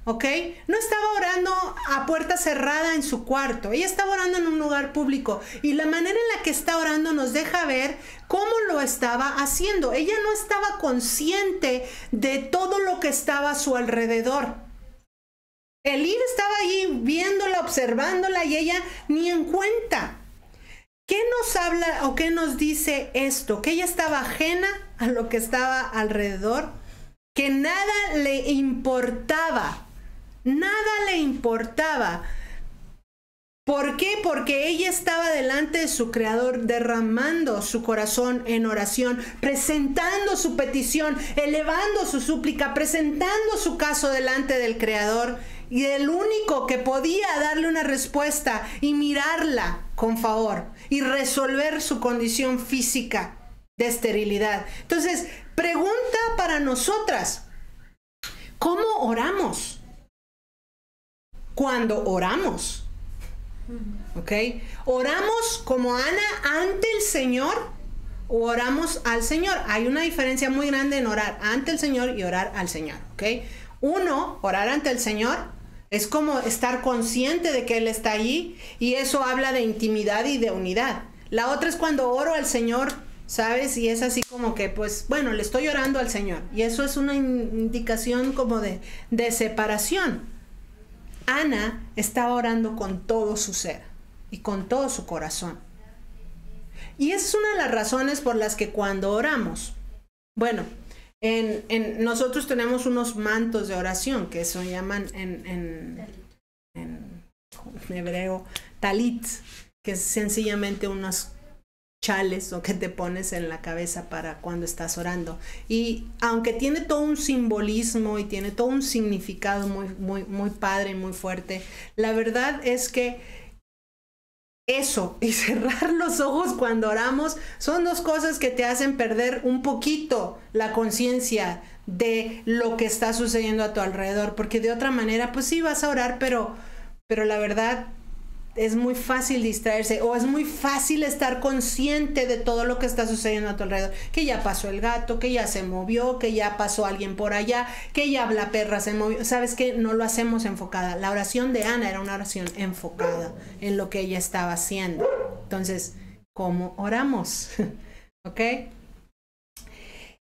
¿ok? No estaba orando a puerta cerrada en su cuarto. Ella estaba orando en un lugar público. Y la manera en la que está orando nos deja ver cómo lo estaba haciendo. Ella no estaba consciente de todo lo que estaba a su alrededor. Elí estaba allí viéndola, observándola, y ella ni en cuenta. ¿Qué nos habla o qué nos dice esto? Que ella estaba ajena a lo que estaba alrededor, que nada le importaba. Nada le importaba. ¿Por qué? Porque ella estaba delante de su Creador, derramando su corazón en oración, presentando su petición, elevando su súplica, presentando su caso delante del Creador, y el único que podía darle una respuesta y mirarla con favor y resolver su condición física de esterilidad. Entonces, pregunta para nosotras: ¿cómo oramos? Cuando oramos, ¿ok? ¿Oramos como Ana ante el Señor o oramos al Señor? Hay una diferencia muy grande en orar ante el Señor y orar al Señor, ¿ok? Uno, orar ante el Señor, es como estar consciente de que Él está allí, y eso habla de intimidad y de unidad. La otra es cuando oro al Señor, ¿sabes? Y es así como que, pues, bueno, le estoy orando al Señor, y eso es una indicación como de separación. Ana estaba orando con todo su ser y con todo su corazón. Y esa es una de las razones por las que cuando oramos, bueno, nosotros tenemos unos mantos de oración que se llaman en hebreo talit, que es sencillamente unos chales o que te pones en la cabeza para cuando estás orando. Y aunque tiene todo un simbolismo y tiene todo un significado muy padre, muy fuerte, la verdad es que eso y cerrar los ojos cuando oramos son dos cosas que te hacen perder un poquito la conciencia de lo que está sucediendo a tu alrededor, porque de otra manera pues sí vas a orar, pero la verdad es muy fácil distraerse o es muy fácil estar consciente de todo lo que está sucediendo a tu alrededor. Que ya pasó el gato, que ya se movió, que ya pasó alguien por allá, que ya la perra se movió. ¿Sabes qué? No lo hacemos enfocada. La oración de Ana era una oración enfocada en lo que ella estaba haciendo. Entonces, ¿cómo oramos? ¿Ok?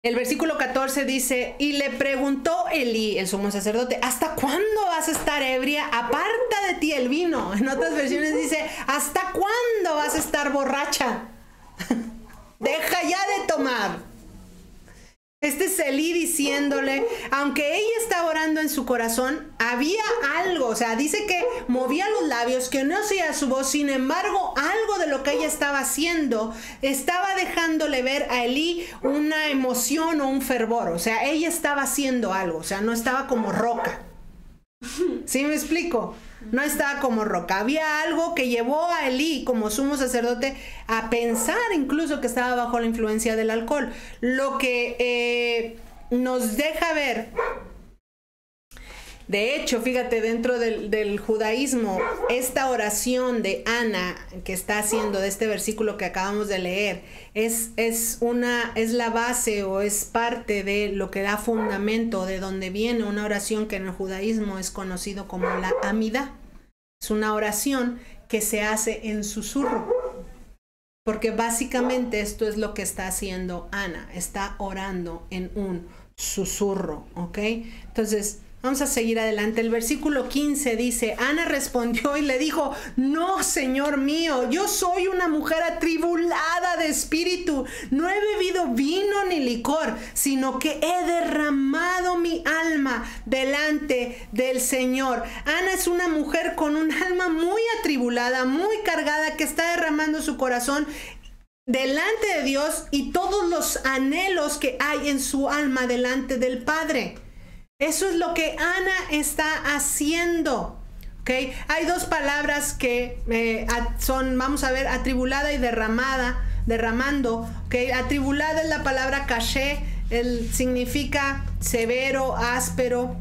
El versículo 14 dice, y le preguntó Elí, el sumo sacerdote, ¿hasta cuándo vas a estar ebria? Aparta de ti el vino. En otras versiones dice, ¿hasta cuándo vas a estar borracha? Deja ya de tomar. Este es Elí diciéndole, aunque ella estaba orando en su corazón, había algo, o sea, dice que movía los labios, que no oía su voz, sin embargo, algo de lo que ella estaba haciendo, estaba dejándole ver a Elí una emoción o un fervor, o sea, ella estaba haciendo algo, o sea, no estaba como roca. ¿Sí me explico? No estaba como roca. Había algo que llevó a Elí como sumo sacerdote a pensar incluso que estaba bajo la influencia del alcohol. Lo que nos deja ver, de hecho, fíjate, dentro del judaísmo, esta oración de Ana que está haciendo de este versículo que acabamos de leer, es la base o es parte de lo que da fundamento, de donde viene una oración que en el judaísmo es conocido como la Amidá. Es una oración que se hace en susurro, porque básicamente esto es lo que está haciendo Ana, está orando en un susurro, ¿ok? Entonces, vamos a seguir adelante. El versículo 15 dice, Ana respondió y le dijo, no, Señor mío, yo soy una mujer atribulada de espíritu. No he bebido vino ni licor, sino que he derramado mi alma delante del Señor. Ana es una mujer con un alma muy atribulada, muy cargada, que está derramando su corazón delante de Dios y todos los anhelos que hay en su alma delante del Padre. Eso es lo que Ana está haciendo, ¿ok? Hay dos palabras que son, vamos a ver, atribulada y derramando, ¿ok? Atribulada es la palabra caché, significa severo, áspero,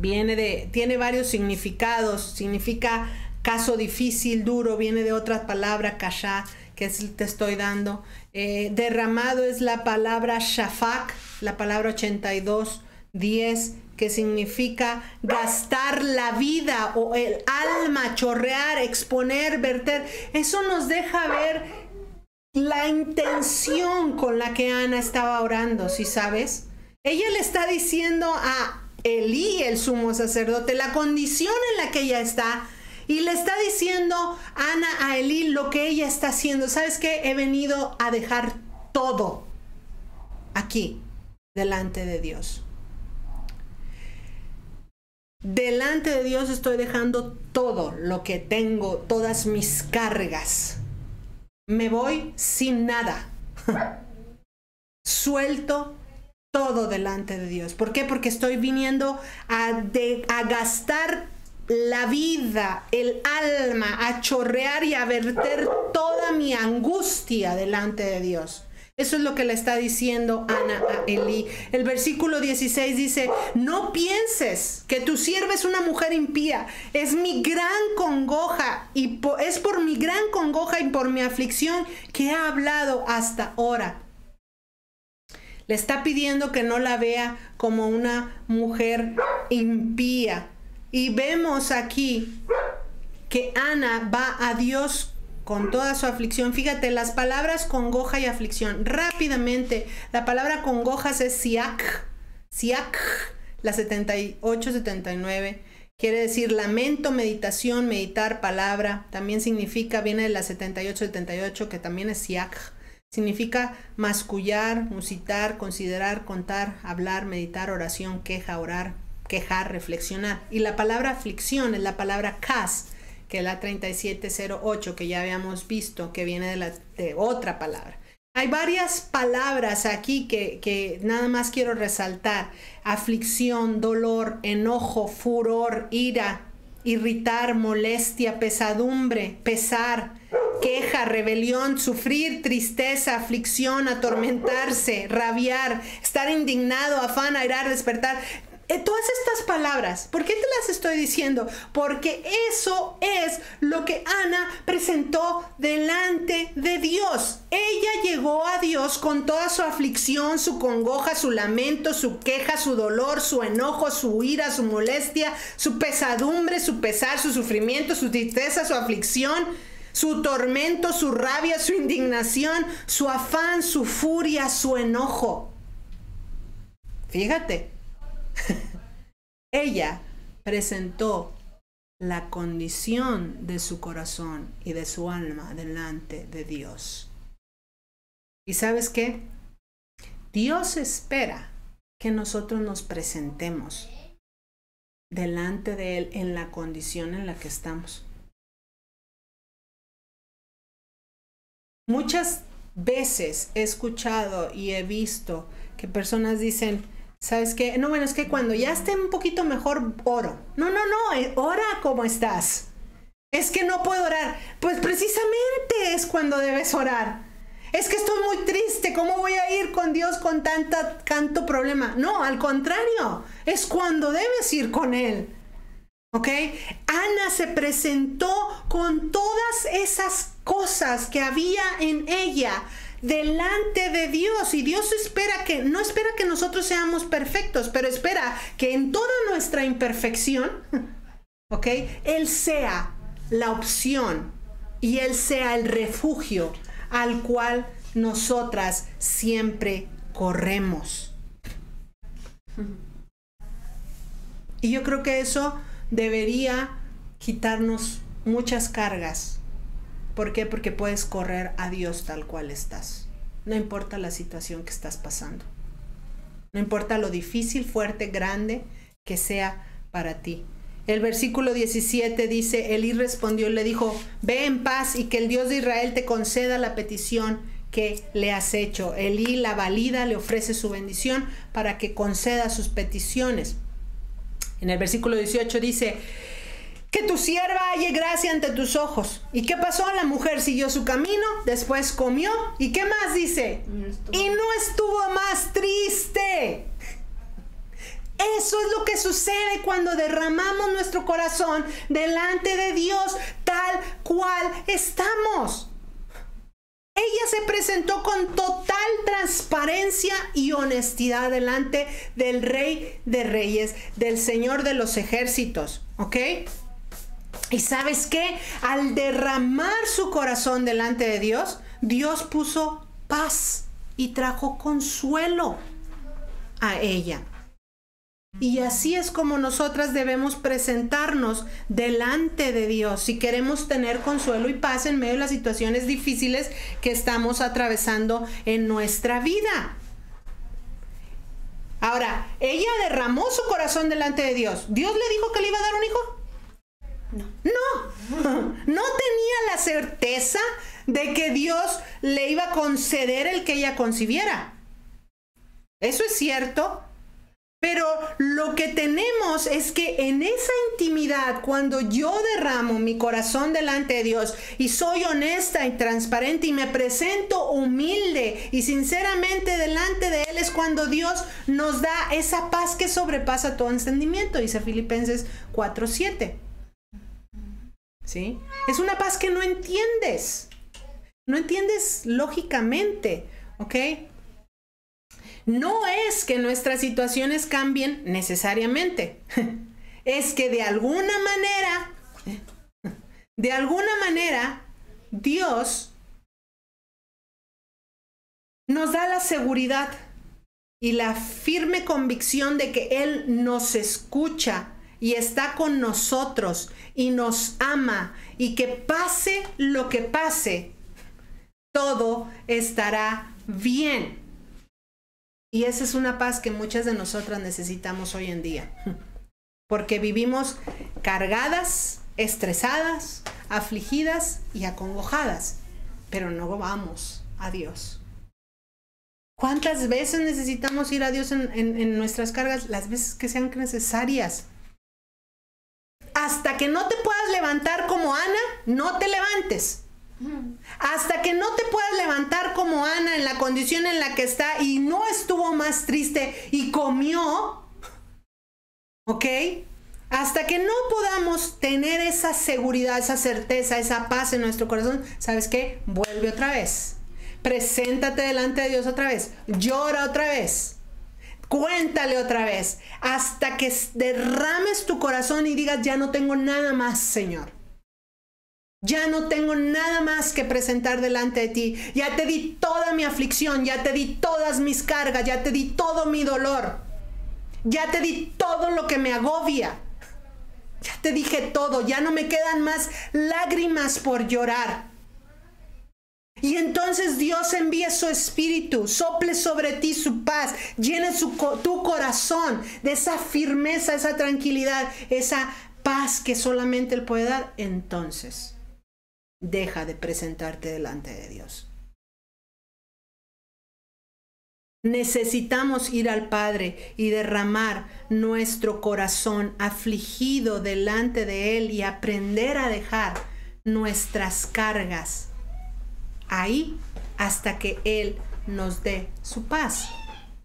tiene varios significados, significa caso difícil, duro, viene de otra palabra, kashá, que te estoy dando. Derramado es la palabra shafak, la palabra 82. 10, que significa gastar la vida o el alma, chorrear, exponer, verter. Eso nos deja ver la intención con la que Ana estaba orando, ¿sí sabes? Ella le está diciendo a Elí, el sumo sacerdote, la condición en la que ella está, y le está diciendo Ana a Elí lo que ella está haciendo. ¿Sabes qué? He venido a dejar todo aquí, delante de Dios. Delante de Dios estoy dejando todo lo que tengo, todas mis cargas. Me voy sin nada. Suelto todo delante de Dios. ¿Por qué? Porque estoy viniendo a gastar la vida, el alma, a chorrear y a verter toda mi angustia delante de Dios. Eso es lo que le está diciendo Ana a Elí. El versículo 16 dice, no pienses que tu sierva es una mujer impía. Es mi gran congoja y es por mi gran congoja y por mi aflicción que he hablado hasta ahora. Le está pidiendo que no la vea como una mujer impía. Y vemos aquí que Ana va a Dios con toda su aflicción. Fíjate, las palabras congoja y aflicción. Rápidamente, la palabra congojas es siak, la 78-79. Quiere decir lamento, meditación, meditar, palabra. También significa, viene de la 78-78, que también es siak. Significa mascullar, musitar, considerar, contar, hablar, meditar, oración, queja, orar, quejar, reflexionar. Y la palabra aflicción es la palabra kas, que es la 3708, que ya habíamos visto, que viene de otra palabra. Hay varias palabras aquí que nada más quiero resaltar. Aflicción, dolor, enojo, furor, ira, irritar, molestia, pesadumbre, pesar, queja, rebelión, sufrir, tristeza, aflicción, atormentarse, rabiar, estar indignado, afán, airar, despertar. todas estas palabras, ¿por qué te las estoy diciendo? Porque eso es lo que Ana presentó delante de Dios. Ella llegó a Dios con toda su aflicción, su congoja, su lamento, su queja, su dolor, su enojo, su ira, su molestia, su pesadumbre, su pesar, su sufrimiento, su tristeza, su aflicción, su tormento, su rabia, su indignación, su afán, su furia, su enojo. Fíjate. Ella presentó la condición de su corazón y de su alma delante de Dios. ¿Y sabes qué? Dios espera que nosotros nos presentemos delante de Él en la condición en la que estamos. Muchas veces he escuchado y he visto que personas dicen, ¿sabes qué? No, bueno, es que cuando ya esté un poquito mejor, oro. No, ora como estás. Es que no puedo orar. Pues precisamente es cuando debes orar. Es que estoy muy triste, ¿cómo voy a ir con Dios con tanto problema? No, al contrario, es cuando debes ir con Él. ¿Ok? Ana se presentó con todas esas cosas que había en ella delante de Dios, y Dios no espera que nosotros seamos perfectos, pero espera que en toda nuestra imperfección, ¿ok? Él sea la opción y Él sea el refugio al cual nosotras siempre corremos. Y yo creo que eso debería quitarnos muchas cargas. ¿Por qué? Porque puedes correr a Dios tal cual estás. No importa la situación que estás pasando. No importa lo difícil, fuerte, grande que sea para ti. El versículo 17 dice, Elí respondió y le dijo, ve en paz y que el Dios de Israel te conceda la petición que le has hecho. Elí la valida, le ofrece su bendición para que conceda sus peticiones. En el versículo 18 dice, que tu sierva halle gracia ante tus ojos. ¿Y qué pasó? La mujer siguió su camino, después comió. ¿Y qué más dice? Y no estuvo más triste. Eso es lo que sucede cuando derramamos nuestro corazón delante de Dios tal cual estamos. Ella se presentó con total transparencia y honestidad delante del Rey de Reyes, del Señor de los ejércitos. ¿Ok? Y ¿sabes qué? Al derramar su corazón delante de Dios, Dios puso paz y trajo consuelo a ella. Y así es como nosotras debemos presentarnos delante de Dios si queremos tener consuelo y paz en medio de las situaciones difíciles que estamos atravesando en nuestra vida. Ahora, ella derramó su corazón delante de Dios. ¿Dios le dijo que le iba a dar un hijo? No tenía la certeza de que Dios le iba a conceder el que ella concibiera. Eso es cierto, pero lo que tenemos es que en esa intimidad, cuando yo derramo mi corazón delante de Dios y soy honesta y transparente y me presento humilde y sinceramente delante de Él, es cuando Dios nos da esa paz que sobrepasa todo entendimiento, dice Filipenses 4:7. ¿Sí? Es una paz que no entiendes lógicamente, ¿ok? No es que nuestras situaciones cambien necesariamente, es que de alguna manera, Dios nos da la seguridad y la firme convicción de que Él nos escucha y está con nosotros y nos ama, y que pase lo que pase, todo estará bien. Y esa es una paz que muchas de nosotras necesitamos hoy en día, porque vivimos cargadas, estresadas, afligidas y acongojadas, pero no vamos a Dios. ¿Cuántas veces necesitamos ir a Dios en nuestras cargas? Las veces que sean necesarias. Hasta que no te puedas levantar como Ana, no te levantes. Hasta que no te puedas levantar como Ana en la condición en la que está y no estuvo más triste y comió, ¿Ok? Hasta que no podamos tener esa seguridad, esa certeza, esa paz en nuestro corazón, ¿sabes qué? Vuelve otra vez. Preséntate delante de Dios otra vez. Llora otra vez. Cuéntale otra vez. Hasta que derrames tu corazón y digas, ya no tengo nada más, Señor. Ya no tengo nada más que presentar delante de ti. Ya te di toda mi aflicción, ya te di todas mis cargas, ya te di todo mi dolor. Ya te di todo lo que me agobia. Ya te dije todo, ya no me quedan más lágrimas por llorar. Y entonces Dios envíe su espíritu, sople sobre ti su paz, llene tu corazón de esa firmeza, esa tranquilidad, esa paz que solamente Él puede dar. Entonces, deja de presentarte delante de Dios. Necesitamos ir al Padre y derramar nuestro corazón afligido delante de Él y aprender a dejar nuestras cargas ahí hasta que Él nos dé su paz.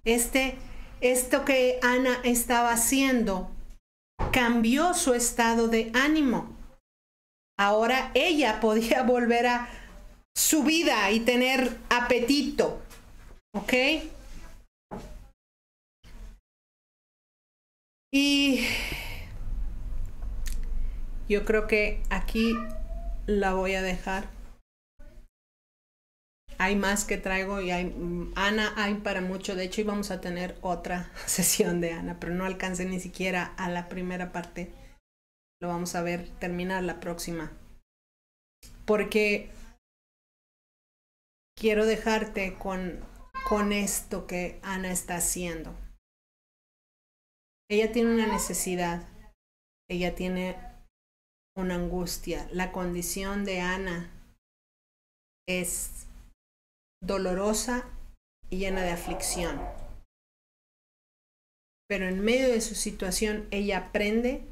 Esto que Ana estaba haciendo cambió su estado de ánimo. Ahora ella podía volver a su vida y tener apetito. ¿Ok? Y yo creo que aquí la voy a dejar. Hay más que traigo y Ana hay para mucho. De hecho, íbamos a tener otra sesión de Ana, pero no alcancé ni siquiera a la primera parte. Lo vamos a ver terminar la próxima. Porque quiero dejarte con esto que Ana está haciendo. Ella tiene una necesidad. Ella tiene una angustia. La condición de Ana es dolorosa y llena de aflicción. Pero en medio de su situación, ella aprende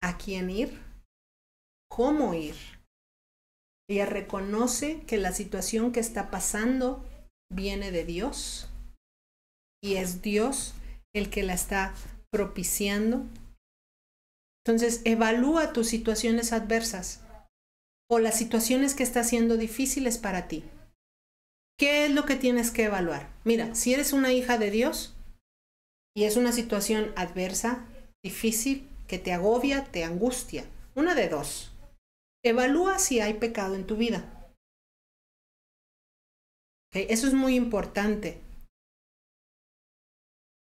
a quién ir, cómo ir. Ella reconoce que la situación que está pasando viene de Dios y es Dios el que la está propiciando. Entonces, evalúa tus situaciones adversas o las situaciones que están siendo difíciles para ti. ¿Qué es lo que tienes que evaluar? Mira, si eres una hija de Dios y es una situación adversa, difícil, que te agobia, te angustia, una de dos. Evalúa si hay pecado en tu vida. ¿Okay? Eso es muy importante.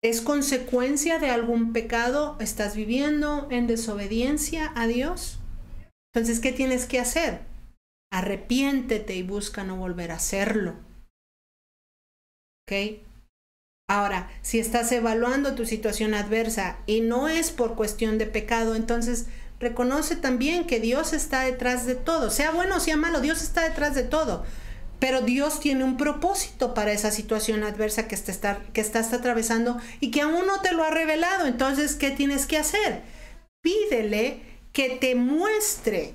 ¿Es consecuencia de algún pecado? ¿Estás viviendo en desobediencia a Dios? Entonces, ¿qué tienes que hacer? Arrepiéntete y busca no volver a hacerlo. ¿Ok? Ahora, si estás evaluando tu situación adversa y no es por cuestión de pecado, entonces reconoce también que Dios está detrás de todo. Sea bueno o sea malo, Dios está detrás de todo. Pero Dios tiene un propósito para esa situación adversa que estás atravesando y que aún no te lo ha revelado. Entonces, ¿qué tienes que hacer? Pídele que te muestre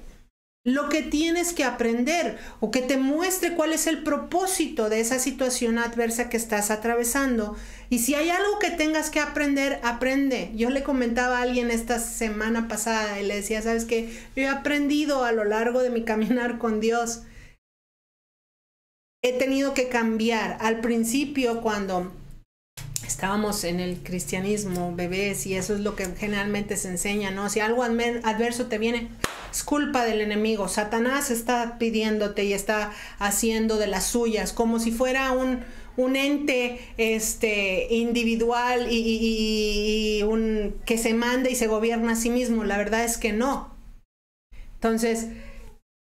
lo que tienes que aprender o que te muestre cuál es el propósito de esa situación adversa que estás atravesando. Y si hay algo que tengas que aprender, aprende. Yo le comentaba a alguien esta semana pasada y le decía, ¿sabes qué? Yo he aprendido a lo largo de mi caminar con Dios. He tenido que cambiar. Al principio, cuando estábamos en el cristianismo, bebés, y eso es lo que generalmente se enseña, ¿no? Si algo adverso te viene, es culpa del enemigo. Satanás está pidiéndote y está haciendo de las suyas, como si fuera un ente individual y que se manda y se gobierna a sí mismo. La verdad es que no. Entonces,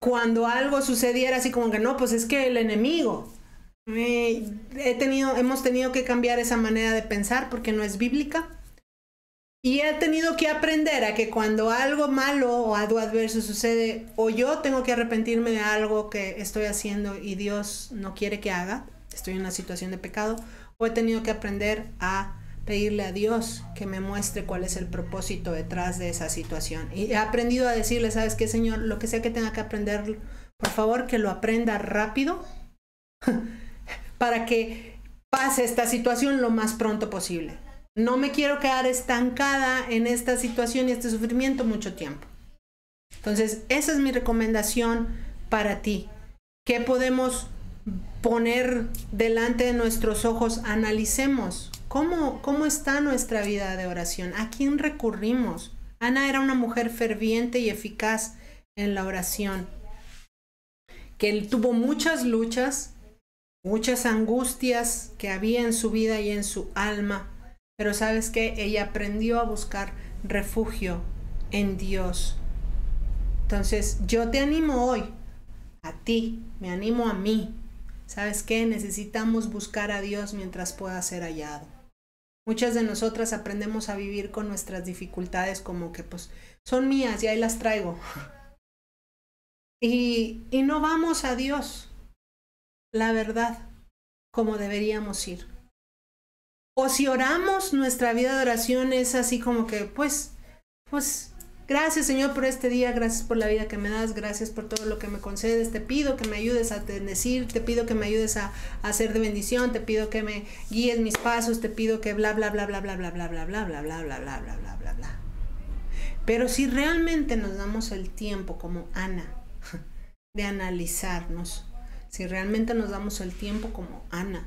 cuando algo sucediera así como que no, pues es que el enemigo. Hemos tenido que cambiar esa manera de pensar porque no es bíblica. Y he tenido que aprender a que cuando algo malo o algo adverso sucede, o yo tengo que arrepentirme de algo que estoy haciendo y Dios no quiere que haga, estoy en una situación de pecado, o he tenido que aprender a pedirle a Dios que me muestre cuál es el propósito detrás de esa situación. Y he aprendido a decirle, ¿sabes qué, Señor? Lo que sea que tenga que aprender, por favor, que lo aprenda rápido para que pase esta situación lo más pronto posible. No me quiero quedar estancada en esta situación y este sufrimiento mucho tiempo. Entonces, esa es mi recomendación para ti. ¿Qué podemos poner delante de nuestros ojos? Analicemos cómo está nuestra vida de oración. ¿A quién recurrimos? Ana era una mujer ferviente y eficaz en la oración, que él tuvo muchas luchas, muchas angustias que había en su vida y en su alma, pero ¿sabes qué? Ella aprendió a buscar refugio en Dios. Entonces, yo te animo hoy, a ti, me animo a mí. ¿Sabes qué? Necesitamos buscar a Dios mientras pueda ser hallado. Muchas de nosotras aprendemos a vivir con nuestras dificultades como que pues son mías y ahí las traigo. Y no vamos a Dios, la verdad, como deberíamos ir. O si oramos, nuestra vida de oración es así como que pues gracias, Señor, por este día, gracias por la vida que me das, gracias por todo lo que me concedes, te pido que me ayudes a bendecir, te pido que me ayudes a hacer de bendición, te pido que me guíes mis pasos, te pido que bla bla bla bla bla bla bla bla bla bla bla bla bla bla bla bla bla. Pero si realmente nos damos el tiempo como Ana de analizarnos, si realmente nos damos el tiempo como Ana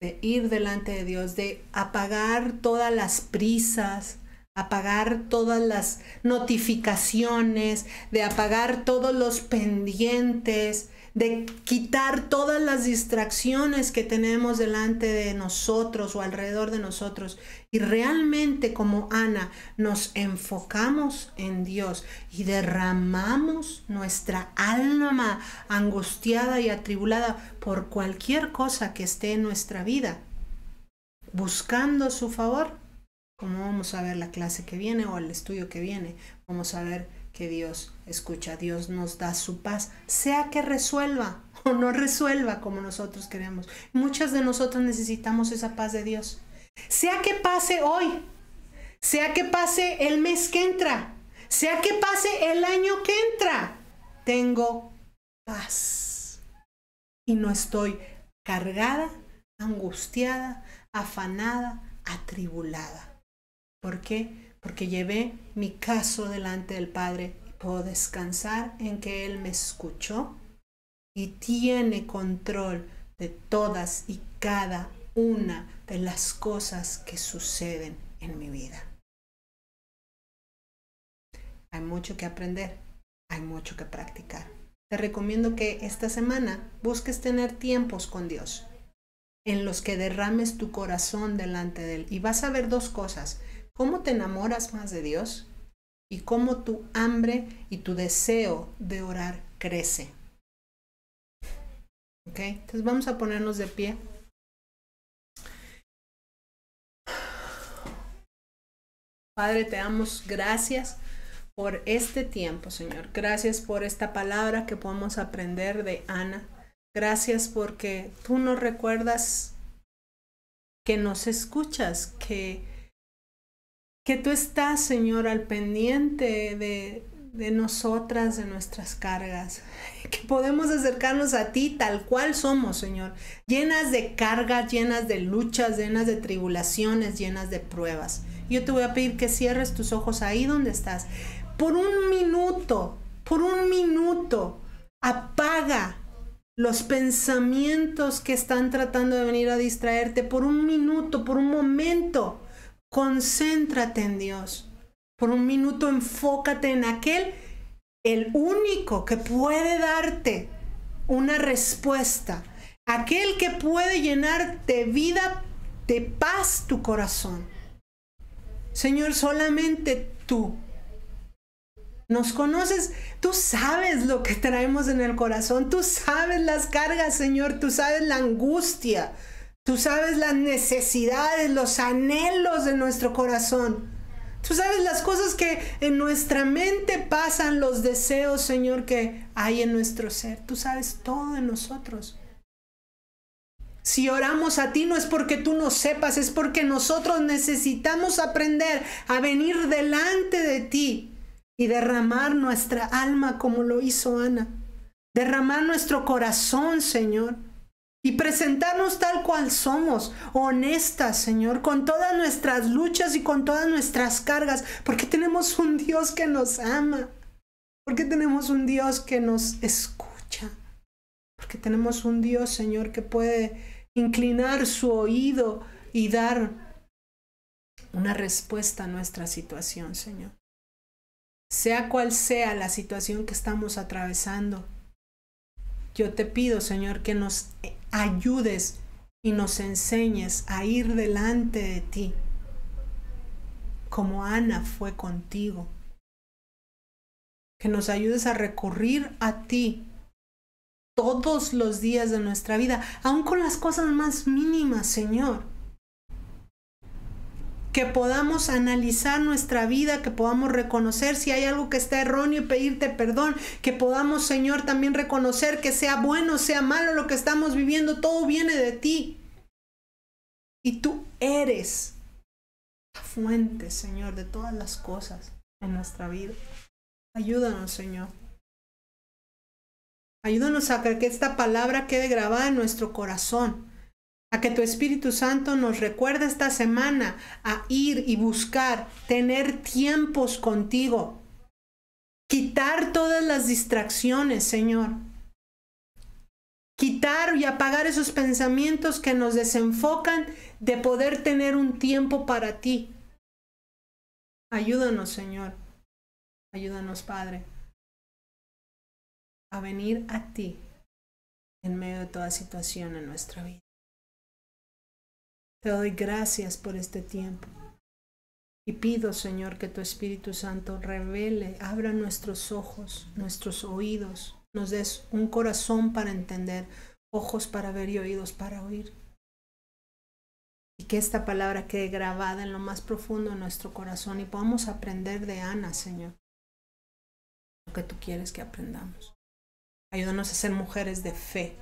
de ir delante de Dios, de apagar todas las prisas, apagar todas las notificaciones, de apagar todos los pendientes, de quitar todas las distracciones que tenemos delante de nosotros o alrededor de nosotros, y realmente como Ana nos enfocamos en Dios y derramamos nuestra alma angustiada y atribulada por cualquier cosa que esté en nuestra vida, buscando su favor, como vamos a ver la clase que viene o el estudio que viene, vamos a ver que Dios escucha, Dios nos da su paz, sea que resuelva o no resuelva como nosotros queremos. Muchas de nosotros necesitamos esa paz de Dios. Sea que pase hoy, sea que pase el mes que entra, sea que pase el año que entra, tengo paz y no estoy cargada, angustiada, afanada, atribulada. ¿Por qué? Porque llevé mi caso delante del Padre y puedo descansar en que Él me escuchó y tiene control de todas y cada una de las cosas que suceden en mi vida. Hay mucho que aprender, hay mucho que practicar. Te recomiendo que esta semana busques tener tiempos con Dios en los que derrames tu corazón delante de Él. Y vas a ver dos cosas: cómo te enamoras más de Dios y cómo tu hambre y tu deseo de orar crece. ¿Ok? Entonces vamos a ponernos de pie. Padre, te damos gracias por este tiempo, Señor. Gracias por esta palabra que podemos aprender de Ana. Gracias porque tú nos recuerdas que nos escuchas, que tú estás, Señor, al pendiente de nosotras, de nuestras cargas, que podemos acercarnos a ti tal cual somos, Señor, llenas de cargas, llenas de luchas, llenas de tribulaciones, llenas de pruebas. Yo te voy a pedir que cierres tus ojos ahí donde estás. Por un minuto, apaga los pensamientos que están tratando de venir a distraerte. Por un minuto, por un momento, concéntrate en Dios. Por un minuto enfócate en aquel, el único que puede darte una respuesta, aquel que puede llenar de vida, de paz tu corazón. Señor, solamente tú nos conoces, tú sabes lo que traemos en el corazón, tú sabes las cargas, Señor, tú sabes la angustia, tú sabes las necesidades, los anhelos de nuestro corazón. Tú sabes las cosas que en nuestra mente pasan, los deseos, Señor, que hay en nuestro ser. Tú sabes todo de nosotros. Si oramos a ti no es porque tú no sepas, es porque nosotros necesitamos aprender a venir delante de ti y derramar nuestra alma como lo hizo Ana. Derramar nuestro corazón, Señor. y presentarnos tal cual somos, honestas, Señor, con todas nuestras luchas y con todas nuestras cargas, porque tenemos un Dios que nos ama, porque tenemos un Dios que nos escucha, porque tenemos un Dios, Señor, que puede inclinar su oído y dar una respuesta a nuestra situación, Señor. Sea cual sea la situación que estamos atravesando, yo te pido, Señor, que nos ayudes y nos enseñes a ir delante de ti, como Ana fue contigo. Que nos ayudes a recurrir a ti todos los días de nuestra vida, aun con las cosas más mínimas, Señor. Que podamos analizar nuestra vida, que podamos reconocer si hay algo que está erróneo y pedirte perdón, que podamos, Señor, también reconocer que sea bueno, sea malo lo que estamos viviendo, todo viene de ti. Y tú eres la fuente, Señor, de todas las cosas en nuestra vida. Ayúdanos, Señor. Ayúdanos a que esta palabra quede grabada en nuestro corazón. A que tu Espíritu Santo nos recuerde esta semana a ir y buscar, tener tiempos contigo. Quitar todas las distracciones, Señor. Quitar y apagar esos pensamientos que nos desenfocan de poder tener un tiempo para ti. Ayúdanos, Señor. Ayúdanos, Padre, a venir a ti en medio de toda situación en nuestra vida. Te doy gracias por este tiempo y pido, Señor, que tu Espíritu Santo revele, abra nuestros ojos, nuestros oídos, nos des un corazón para entender, ojos para ver y oídos para oír. Y que esta palabra quede grabada en lo más profundo de nuestro corazón y podamos aprender de Ana, Señor, lo que tú quieres que aprendamos. Ayúdanos a ser mujeres de fe.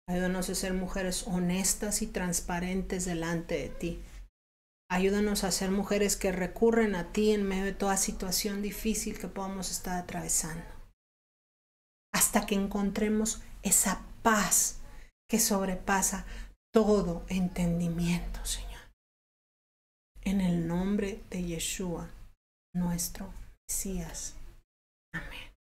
Ayúdanos a ser mujeres honestas y transparentes delante de ti. Ayúdanos a ser mujeres que recurren a ti en medio de toda situación difícil que podamos estar atravesando. Hasta que encontremos esa paz que sobrepasa todo entendimiento, Señor. En el nombre de Yeshua, nuestro Mesías. Amén.